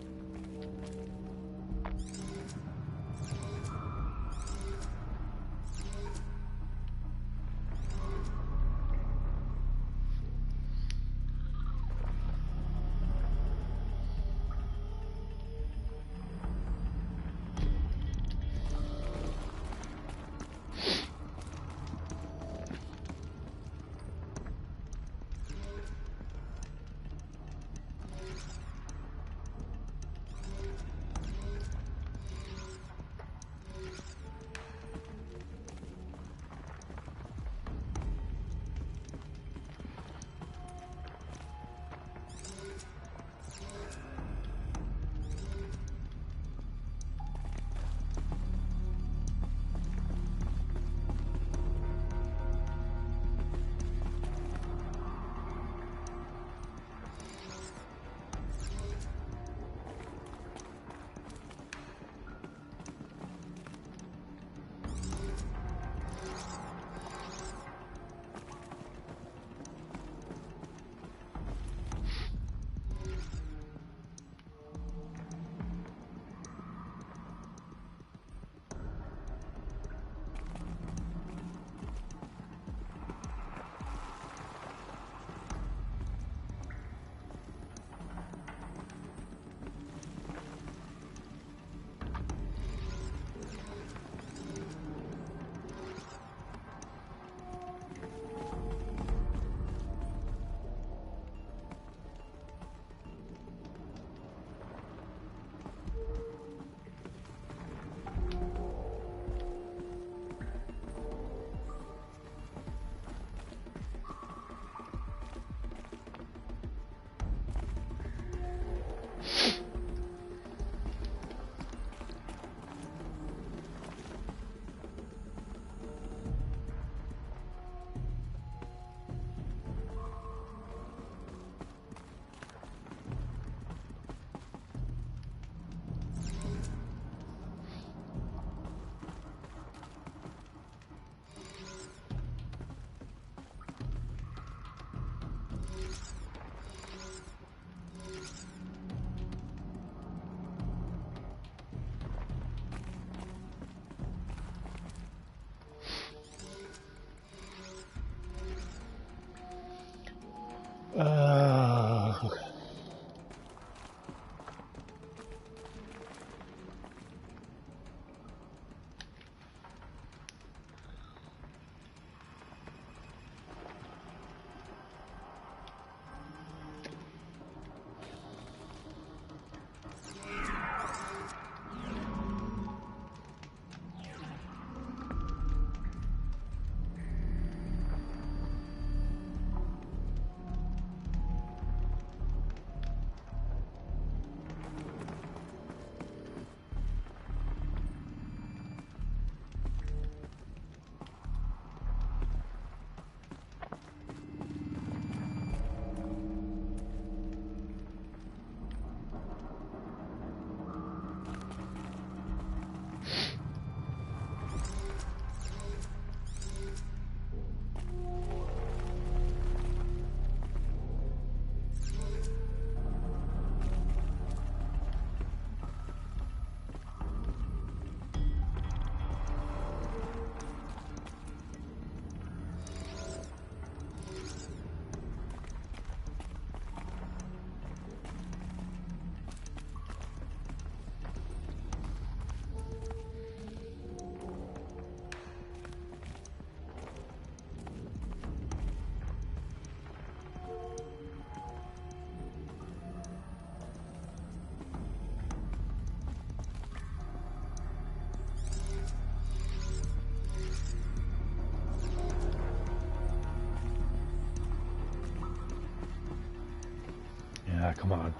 [SPEAKER 2] Ah, come on.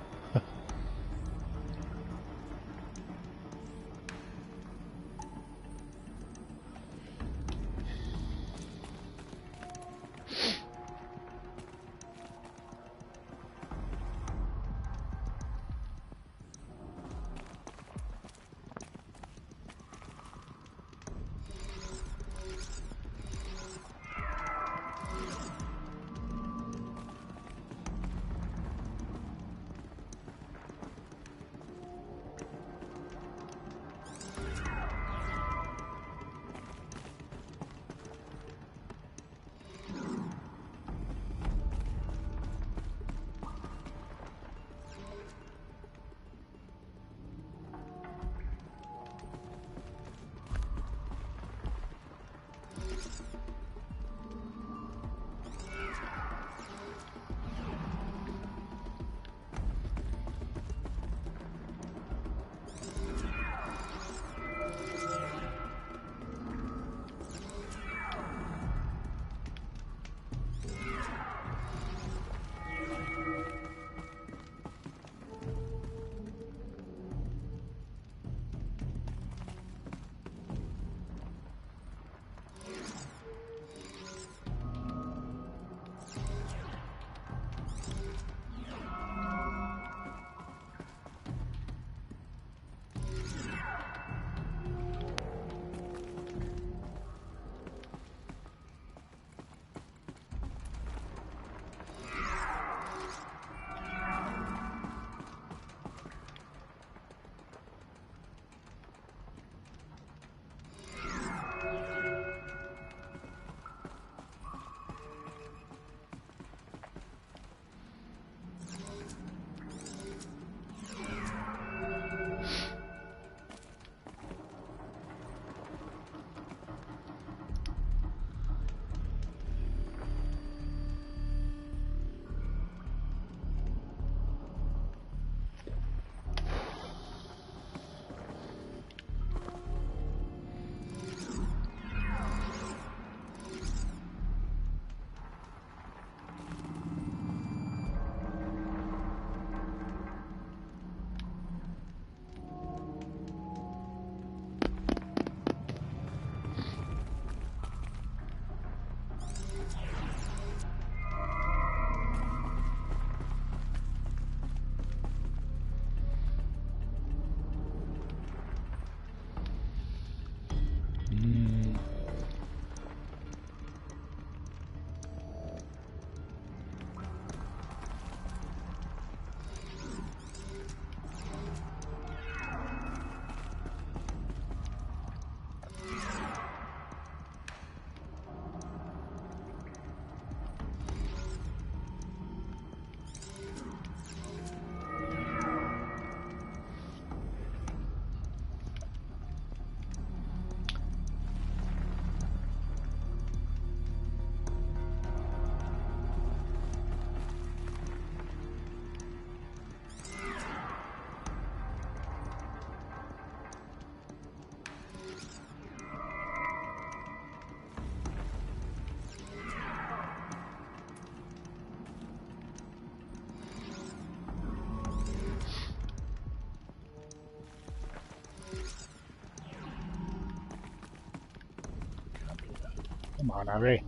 [SPEAKER 2] Come on, Harry.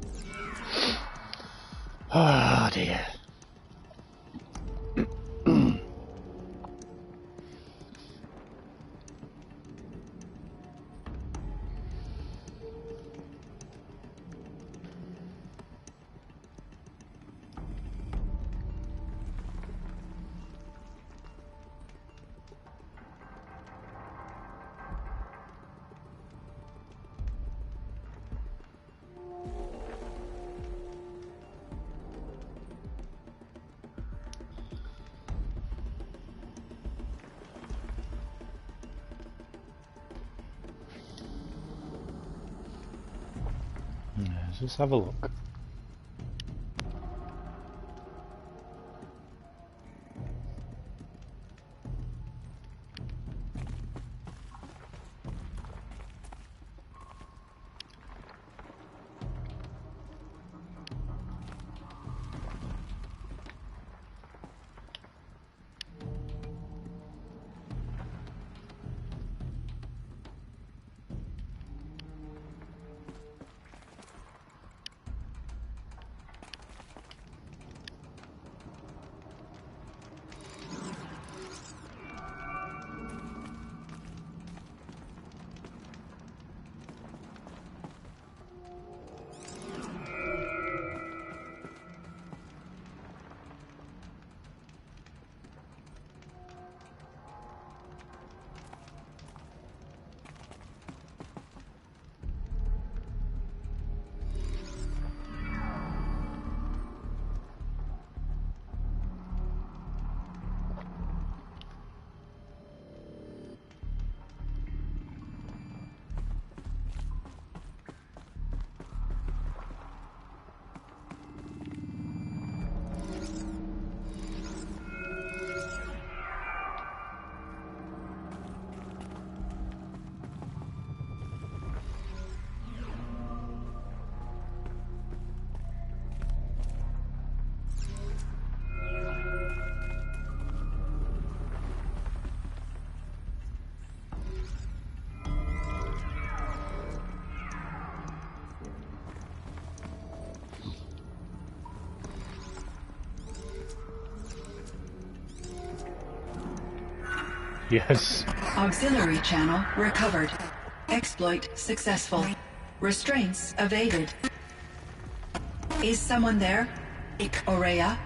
[SPEAKER 2] Oh dear. Let's just have a look. Yes.
[SPEAKER 13] Auxiliary channel recovered. Exploit successful. Restraints evaded. Is someone there? Aurea?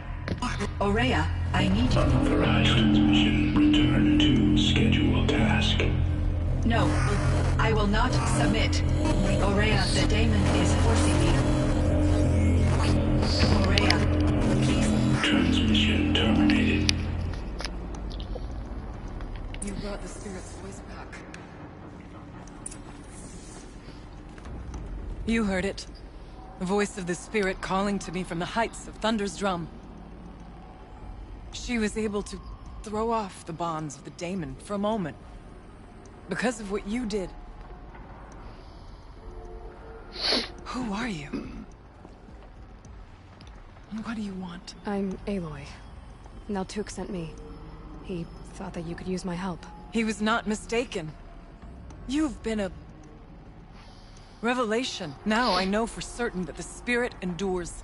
[SPEAKER 13] Aurea, I need you.
[SPEAKER 14] Unauthorized transmission. Return to scheduled task.
[SPEAKER 13] No, I will not submit. Aurea, the daemon is forcing me. Aurea, please.
[SPEAKER 14] Transmission terminated.
[SPEAKER 7] You brought the spirit's voice back. You heard it. The voice of the spirit calling to me from the heights of Thunder's drum. She was able to throw off the bonds of the daemon for a moment. Because of what you did. Who are you? And what do you want?
[SPEAKER 4] I'm Aloy. Naltuk sent me. He thought that you could use my help.
[SPEAKER 7] He was not mistaken. You've been a revelation. Now I know for certain that the spirit endures.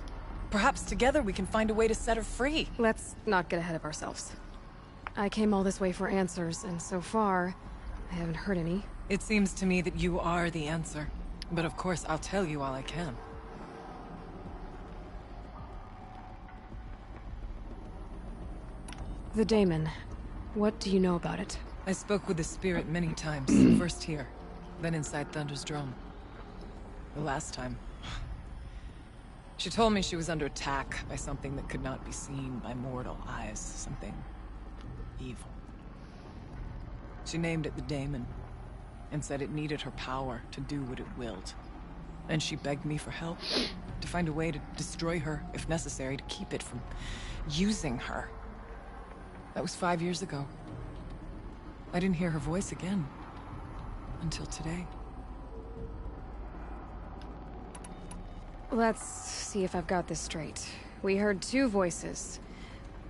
[SPEAKER 7] Perhaps together we can find a way to set her free.
[SPEAKER 4] Let's not get ahead of ourselves. I came all this way for answers, and so far, I haven't heard any.
[SPEAKER 7] It seems to me that you are the answer. But of course, I'll tell you all I can.
[SPEAKER 4] The daemon. What do you know about it?
[SPEAKER 7] I spoke with the spirit many times. First here, then inside Thunder's drum. The last time. She told me she was under attack by something that could not be seen by mortal eyes. Something evil. She named it the daemon, and said it needed her power to do what it willed. And she begged me for help, to find a way to destroy her, if necessary, to keep it from using her. That was 5 years ago. I didn't hear her voice again, until today.
[SPEAKER 4] Let's see if I've got this straight. We heard two voices.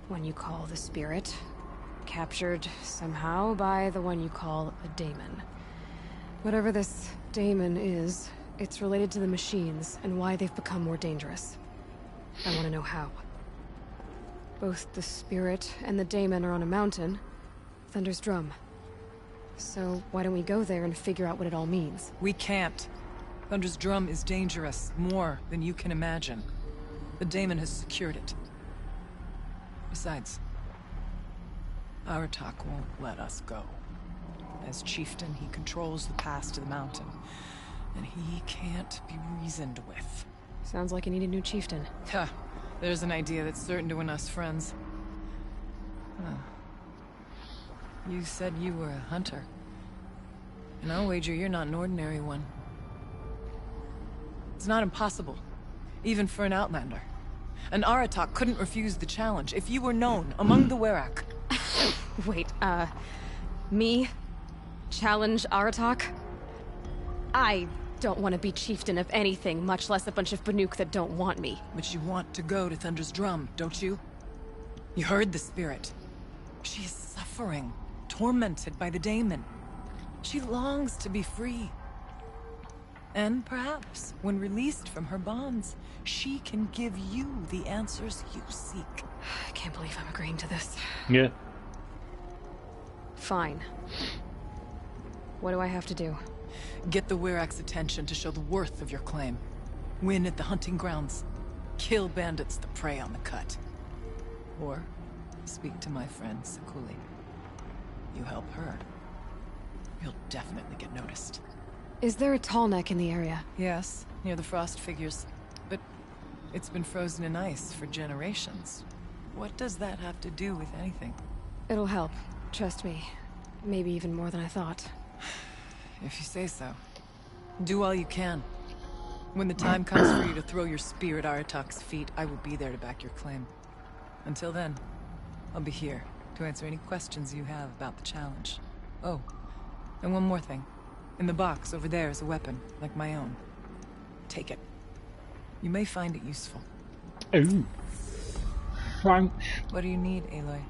[SPEAKER 4] One you call the spirit, captured somehow by the one you call a daemon. Whatever this daemon is, it's related to the machines and why they've become more dangerous. I want to know how. Both the spirit and the daemon are on a mountain, Thunder's drum. So why don't we go there and figure out what it all means?
[SPEAKER 7] We can't. Thunder's drum is dangerous, more than you can imagine. The daemon has secured it. Besides, HatCHeTHaZ won't let us go. As chieftain, he controls the pass to the mountain, and he can't be reasoned with.
[SPEAKER 4] Sounds like you need a new chieftain.
[SPEAKER 7] Huh. There's an idea that's certain to win us friends. Huh. You said you were a hunter. And I'll wager you're not an ordinary one. It's not impossible, even for an outlander. And HatCHeTHaZ couldn't refuse the challenge if you were known among the Werak.
[SPEAKER 4] Wait, me? Challenge HatCHeTHaZ? I don't want to be chieftain of anything, much less a bunch of Banuk that don't want me.
[SPEAKER 7] But you want to go to Thunder's drum, don't you? You heard the spirit. She is suffering, tormented by the daemon. She longs to be free. And perhaps, when released from her bonds, she can give you the answers you seek.
[SPEAKER 4] I can't believe I'm agreeing to this.
[SPEAKER 2] Yeah.
[SPEAKER 4] Fine. What do I have to do?
[SPEAKER 7] Get the Werak's attention to show the worth of your claim. Win at the hunting grounds. Kill bandits that prey on the cut. Or speak to my friend Sekuli. You help her, you'll definitely get noticed.
[SPEAKER 4] Is there a tall neck in the area?
[SPEAKER 7] Yes, near the frost figures. But it's been frozen in ice for generations. What does that have to do with anything?
[SPEAKER 4] It'll help. Trust me. Maybe even more than I thought.
[SPEAKER 7] If you say so. Do all you can. When the time comes for you to throw your spear at HatCHeTHaZ's feet, I will be there to back your claim. Until then, I'll be here to answer any questions you have about the challenge. Oh, and one more thing. In the box over there is a weapon, like my own. Take it. You may find it useful.
[SPEAKER 2] Ooh. Thanks.
[SPEAKER 7] What do you need, Aloy?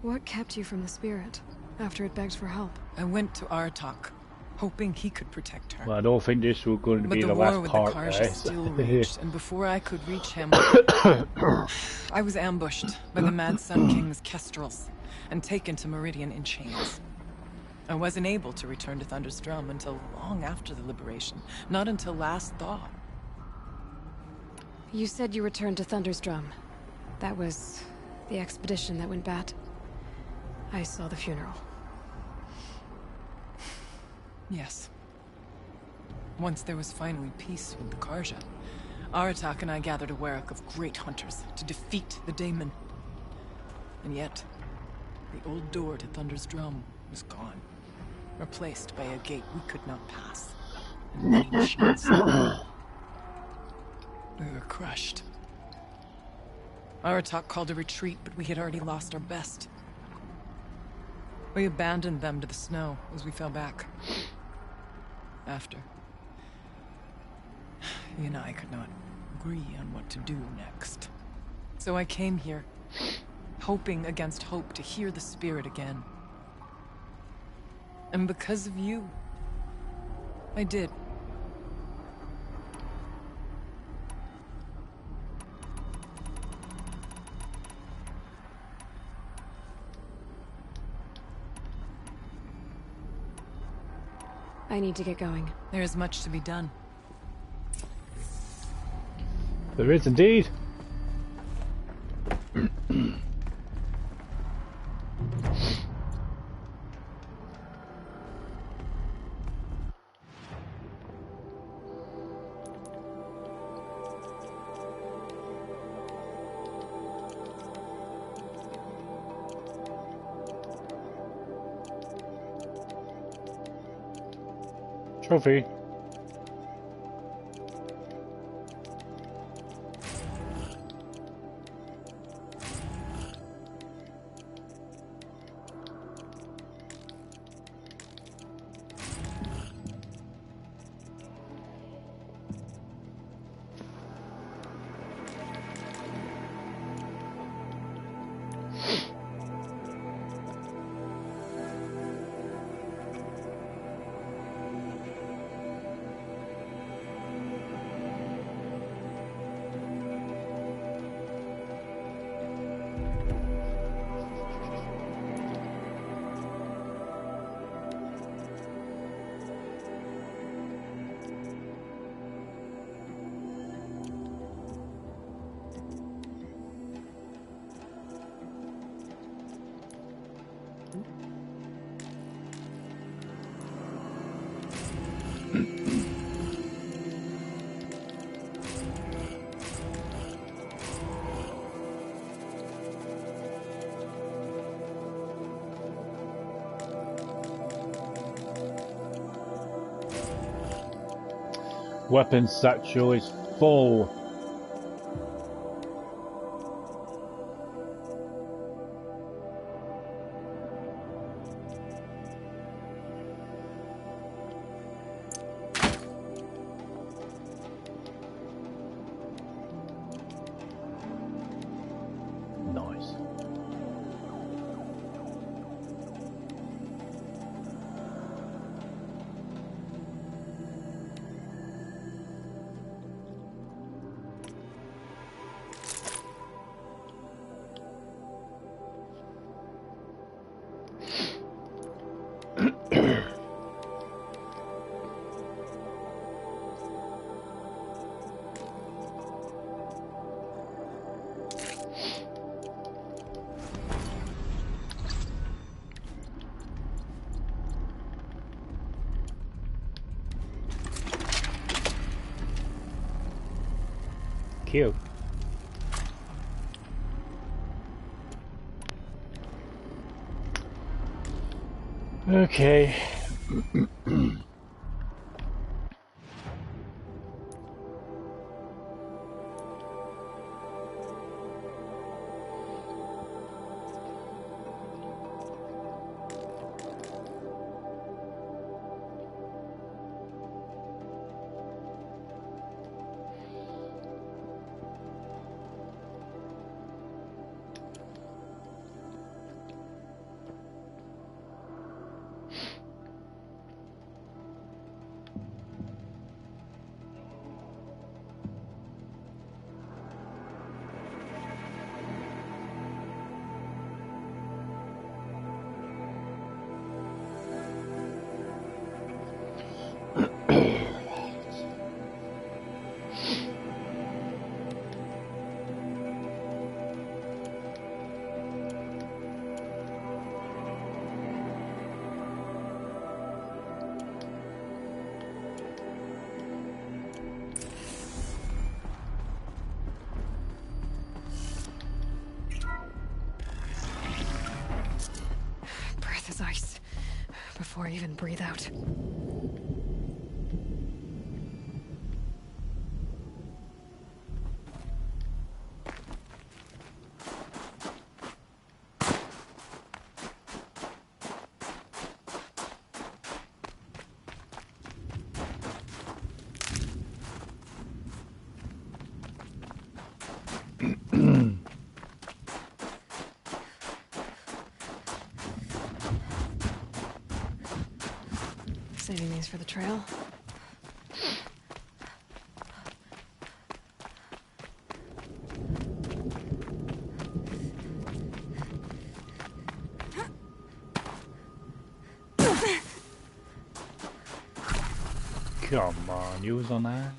[SPEAKER 4] What kept you from the spirit, after it begged for help?
[SPEAKER 7] I went to HatCHeTHaZ, hoping he could protect her.
[SPEAKER 2] Well, I don't think this was going to
[SPEAKER 7] But
[SPEAKER 2] be
[SPEAKER 7] the
[SPEAKER 2] the
[SPEAKER 7] war
[SPEAKER 2] last
[SPEAKER 7] with
[SPEAKER 2] part,
[SPEAKER 7] the Karja
[SPEAKER 2] guys.
[SPEAKER 7] still raged, and before I could reach him, I was ambushed by the Mad Sun King's kestrels and taken to Meridian in chains. I wasn't able to return to Thunder's Drum until long after the liberation, not until last thaw.
[SPEAKER 4] You said you returned to Thunder's Drum. That was the expedition that went bad. I saw the funeral.
[SPEAKER 7] Yes. Once there was finally peace with the Karja, Aratak and I gathered a Warwick of great hunters to defeat the Daemon. And yet, the old door to Thunder's Drum was gone, replaced by a gate we could not pass, and many machines. We were crushed. Aratak called a retreat, but we had already lost our best. We abandoned them to the snow as we fell back. After, he and I could not agree on what to do next. So I came here, hoping against hope to hear the spirit again. And because of you, I did.
[SPEAKER 4] I need to get going.
[SPEAKER 7] There is much to be done.
[SPEAKER 2] There is indeed. Trophy. Weapon satchel is full. Nice. Cute. Okay.
[SPEAKER 4] before I even breathe out. Saving these for the trail.
[SPEAKER 2] Come on, you was on that.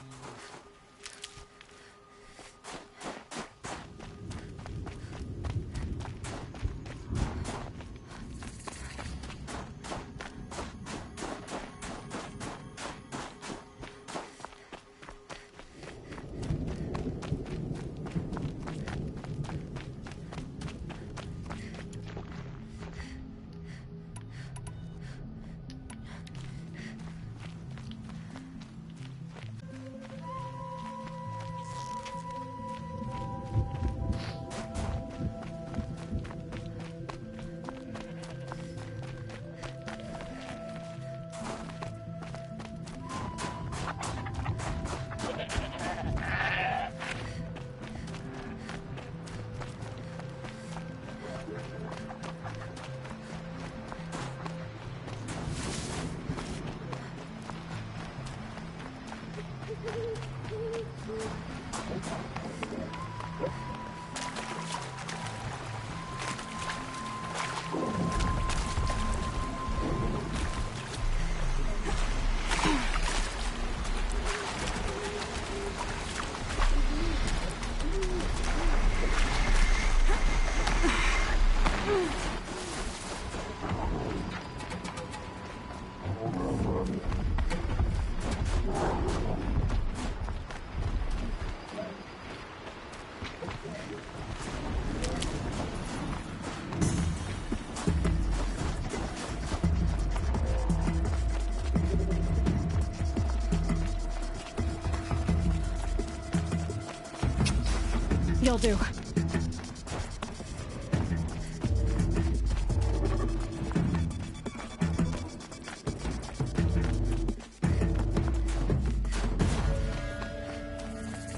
[SPEAKER 4] You'll do.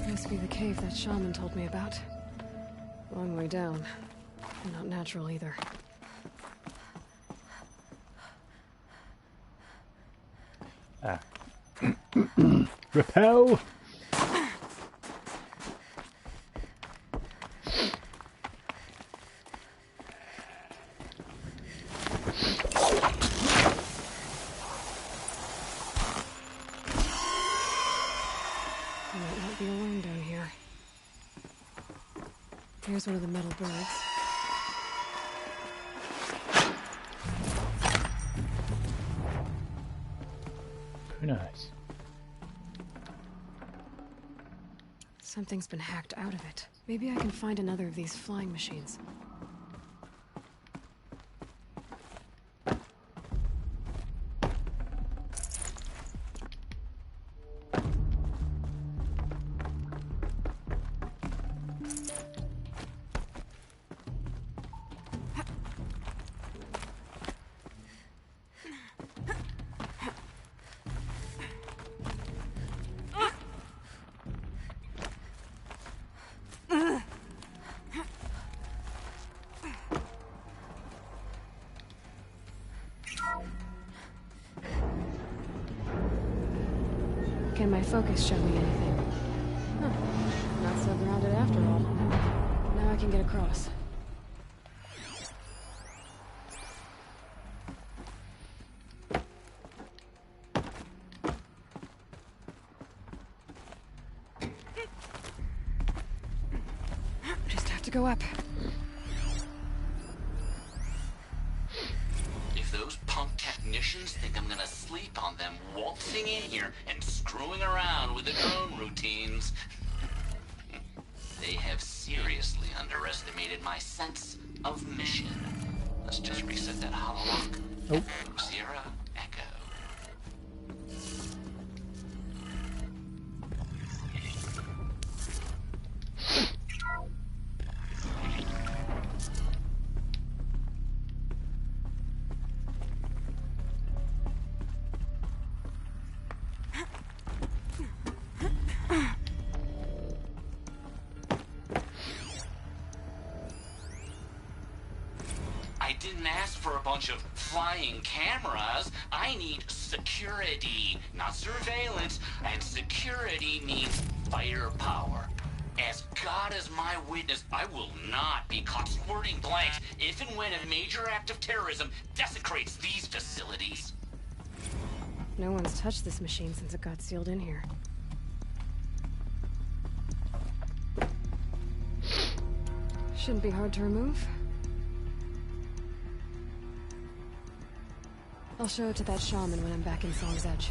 [SPEAKER 4] Must be the cave that shaman told me about. Long way down. And not natural either.
[SPEAKER 2] Ah. Repel!
[SPEAKER 4] Here's one of the metal birds.
[SPEAKER 2] Very nice.
[SPEAKER 4] Something's been hacked out of it. Maybe I can find another of these flying machines. Can my focus show me anything? Huh. Not so grounded after all. Now I can get across. Just have to go up.
[SPEAKER 10] If those punk technicians think I'm gonna sleep on them waltzing in here and screwing around with the drone routines, they have seriously underestimated my sense of mission. Let's just reset that hololock.
[SPEAKER 2] Oh.
[SPEAKER 10] Sierra bunch of flying cameras. I need security, not surveillance. And security means firepower. As God is my witness, I will not be caught squirting blanks if and when a major act of terrorism desecrates these facilities.
[SPEAKER 4] No one's touched this machine since it got sealed in here. Shouldn't be hard to remove. I'll show it to that shaman when I'm back in Song's Edge.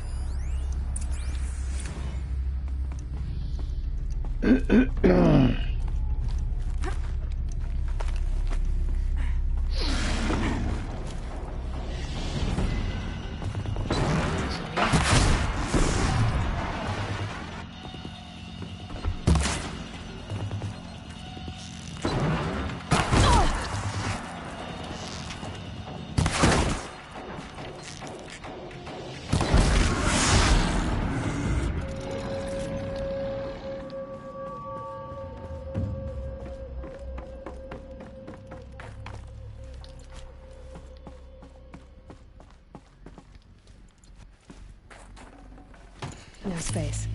[SPEAKER 4] No space.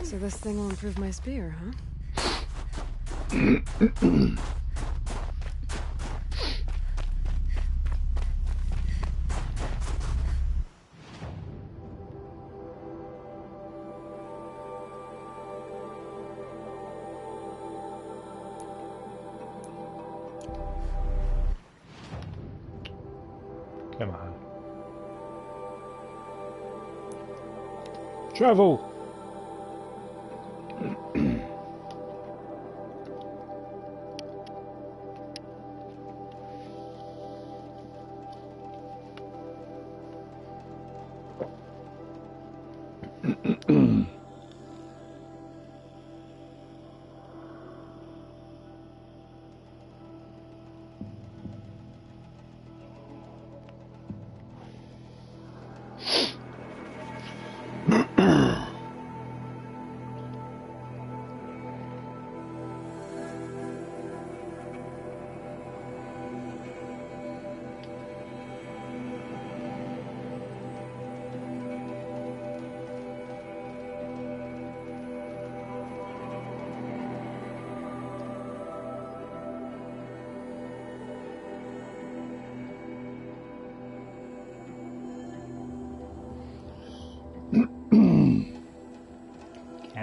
[SPEAKER 4] So this thing will improve my spear, huh?
[SPEAKER 2] Come on. Travel!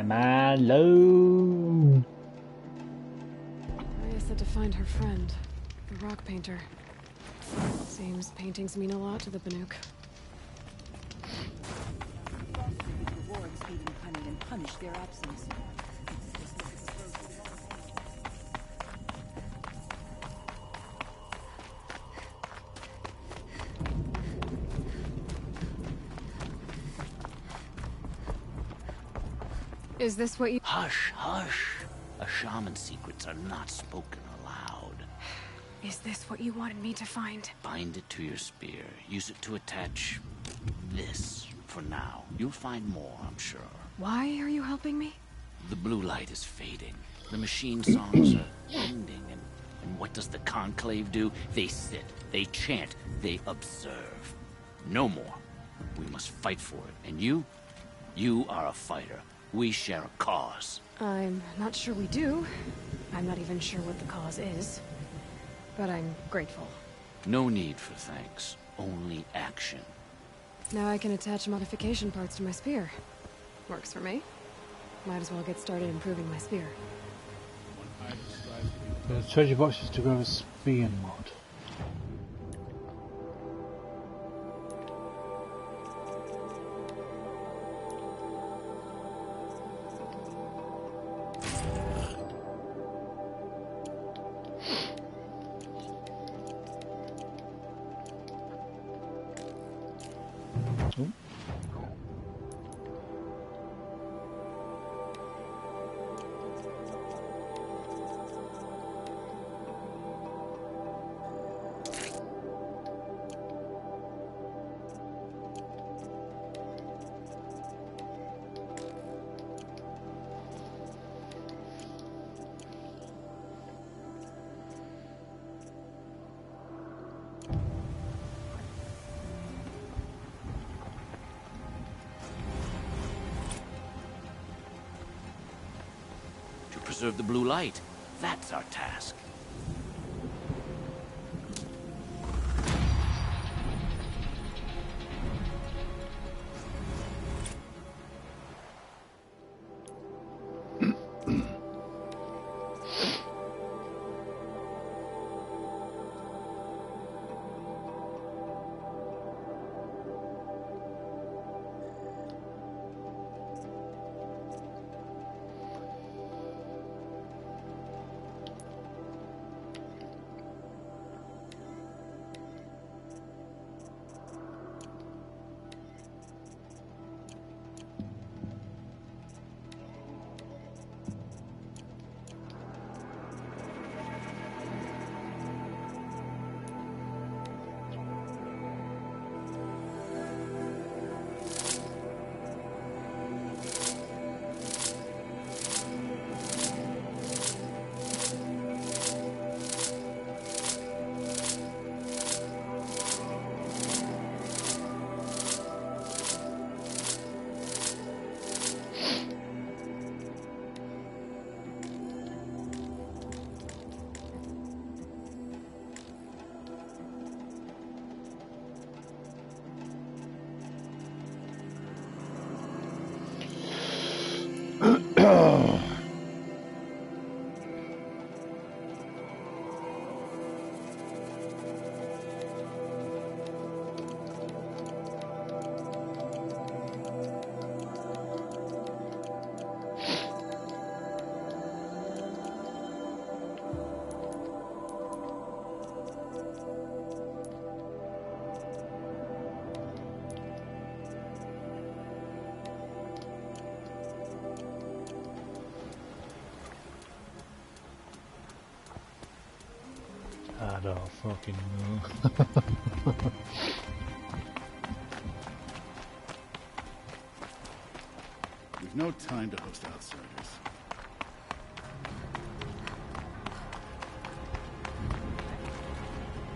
[SPEAKER 2] Come on, load.
[SPEAKER 4] Maria said to find her friend, the rock painter. Seems paintings mean a lot to the Banuk.
[SPEAKER 9] Rewards feeding cunning and punish their absence.
[SPEAKER 4] Is this what you—
[SPEAKER 10] Hush, hush. A shaman's secrets are not spoken aloud.
[SPEAKER 4] Is this what you wanted me to find?
[SPEAKER 10] Bind it to your spear. Use it to attach this for now. You'll find more, I'm sure.
[SPEAKER 4] Why are you helping me?
[SPEAKER 10] The blue light is fading. The machine songs are ending, and what does the conclave do? They sit, they chant, they observe. No more. We must fight for it. And you are a fighter. We share a cause.
[SPEAKER 4] I'm not sure we do. I'm not even sure what the cause is. But I'm grateful.
[SPEAKER 10] No need for thanks. Only action.
[SPEAKER 4] Now I can attach modification parts to my spear. Works for me. Might as well get started improving my spear.
[SPEAKER 2] The treasure boxes to grab a spear mod.
[SPEAKER 10] preserve the blue light. That's our task.
[SPEAKER 2] I don't fucking know.
[SPEAKER 1] We've no time to host outsiders.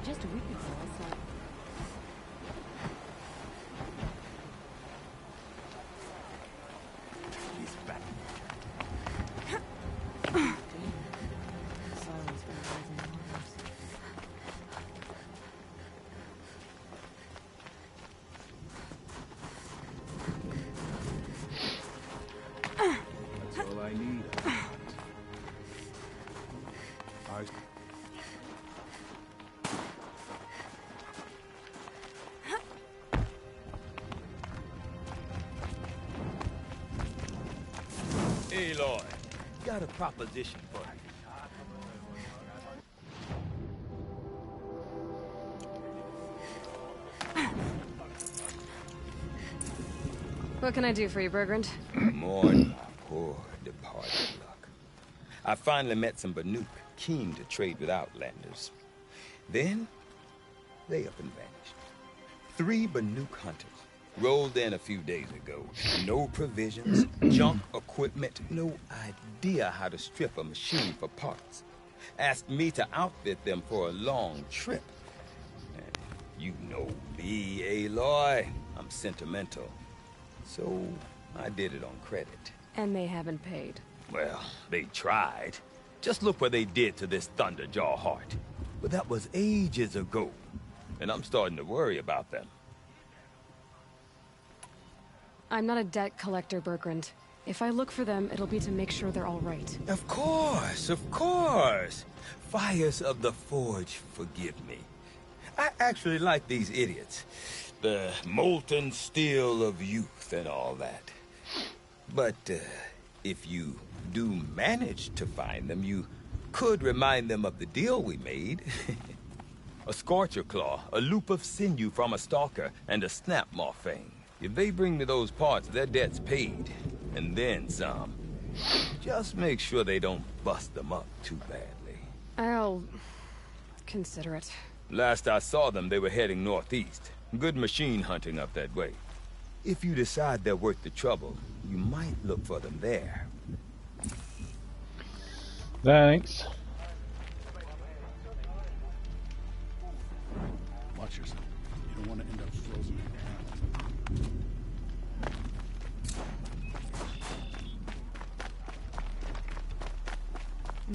[SPEAKER 9] Just a week ago, I thought...
[SPEAKER 1] He's back.
[SPEAKER 8] Silence for the rising waters.
[SPEAKER 1] That's all I need.
[SPEAKER 3] Aloy, got a proposition for you.
[SPEAKER 4] What can I do for you, Bergrand?
[SPEAKER 3] Mourn poor departed luck. I finally met some Banuk keen to trade with Outlanders. Then, they up and vanished. 3 Banuk hunters rolled in a few days ago. No provisions, junk equipment, no idea how to strip a machine for parts. Asked me to outfit them for a long trip. You know me, Aloy. I'm sentimental. So, I did it on credit.
[SPEAKER 4] And they haven't paid.
[SPEAKER 3] Well, they tried. Just look what they did to this Thunderjaw heart. But that was ages ago. And I'm starting to worry about them.
[SPEAKER 4] I'm not a debt collector, Bergrand. If I look for them, it'll be to make sure they're all right.
[SPEAKER 3] Of course, of course. Fires of the Forge, forgive me. I actually like these idiots. The molten steel of youth and all that. But if you do manage to find them, you could remind them of the deal we made. A Scorcher Claw, a loop of sinew from a stalker, and a Snapmaw Fang. If they bring me those parts, their debt's paid. And then some. Just make sure they don't bust them up too badly.
[SPEAKER 4] I'll consider it.
[SPEAKER 3] Last I saw them, they were heading northeast. Good machine hunting up that way. If you decide they're worth the trouble, you might look for them there.
[SPEAKER 2] Thanks.
[SPEAKER 1] Watch yourself. You don't want to end up frozen.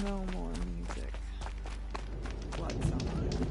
[SPEAKER 8] No more music. Blood's on my hands.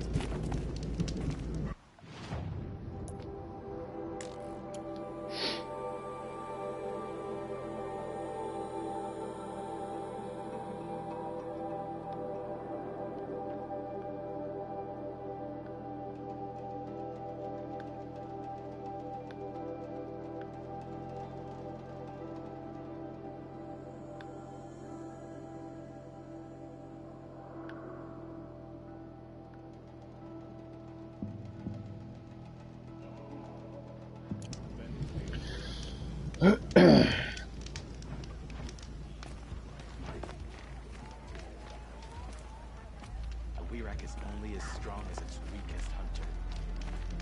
[SPEAKER 6] Is only as strong as its weakest hunter.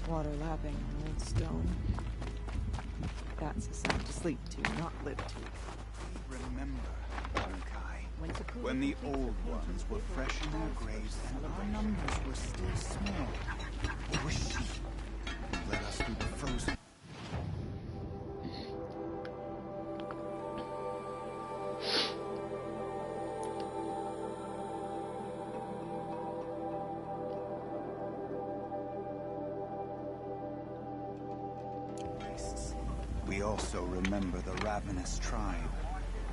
[SPEAKER 8] Water lapping on old stone. That's a sound to sleep to, not live to.
[SPEAKER 15] Remember, Bankai, when the old ones were fresh in their graves and our numbers were still small. It was she who led us through the frozen. We also remember the ravenous tribe,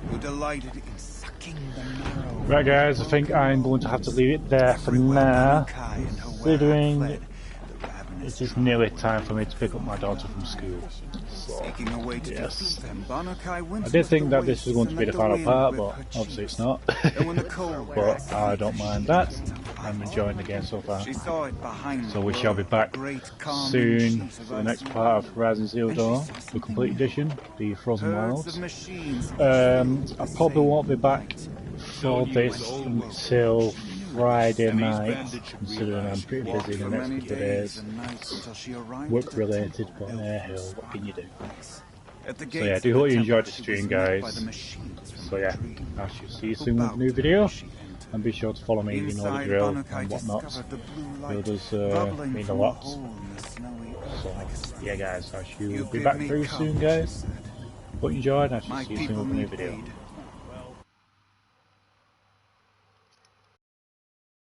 [SPEAKER 15] who delighted in sucking the marrow.
[SPEAKER 2] Right guys, I think I'm going to have to leave it there for now, considering it is nearly time for me to pick up my daughter from school. So, yes. I did think that this was going to be the final part, but obviously it's not. But I don't mind that. I'm enjoying the game so far. So we shall be back soon for the next part of Horizon Zero Dawn, the complete edition, the Frozen Wilds. I probably won't be back for this until Friday night, considering I'm pretty busy the next couple of days. Work related, but hell, what can you do? So yeah, I do hope you enjoyed the stream, guys. So yeah, I shall see you soon with a new video. And be sure to follow me, you know the drill and whatnot. It does mean a lot. So yeah guys, I shall be back very soon guys. Hope you enjoyed and I shall see you soon with a new video.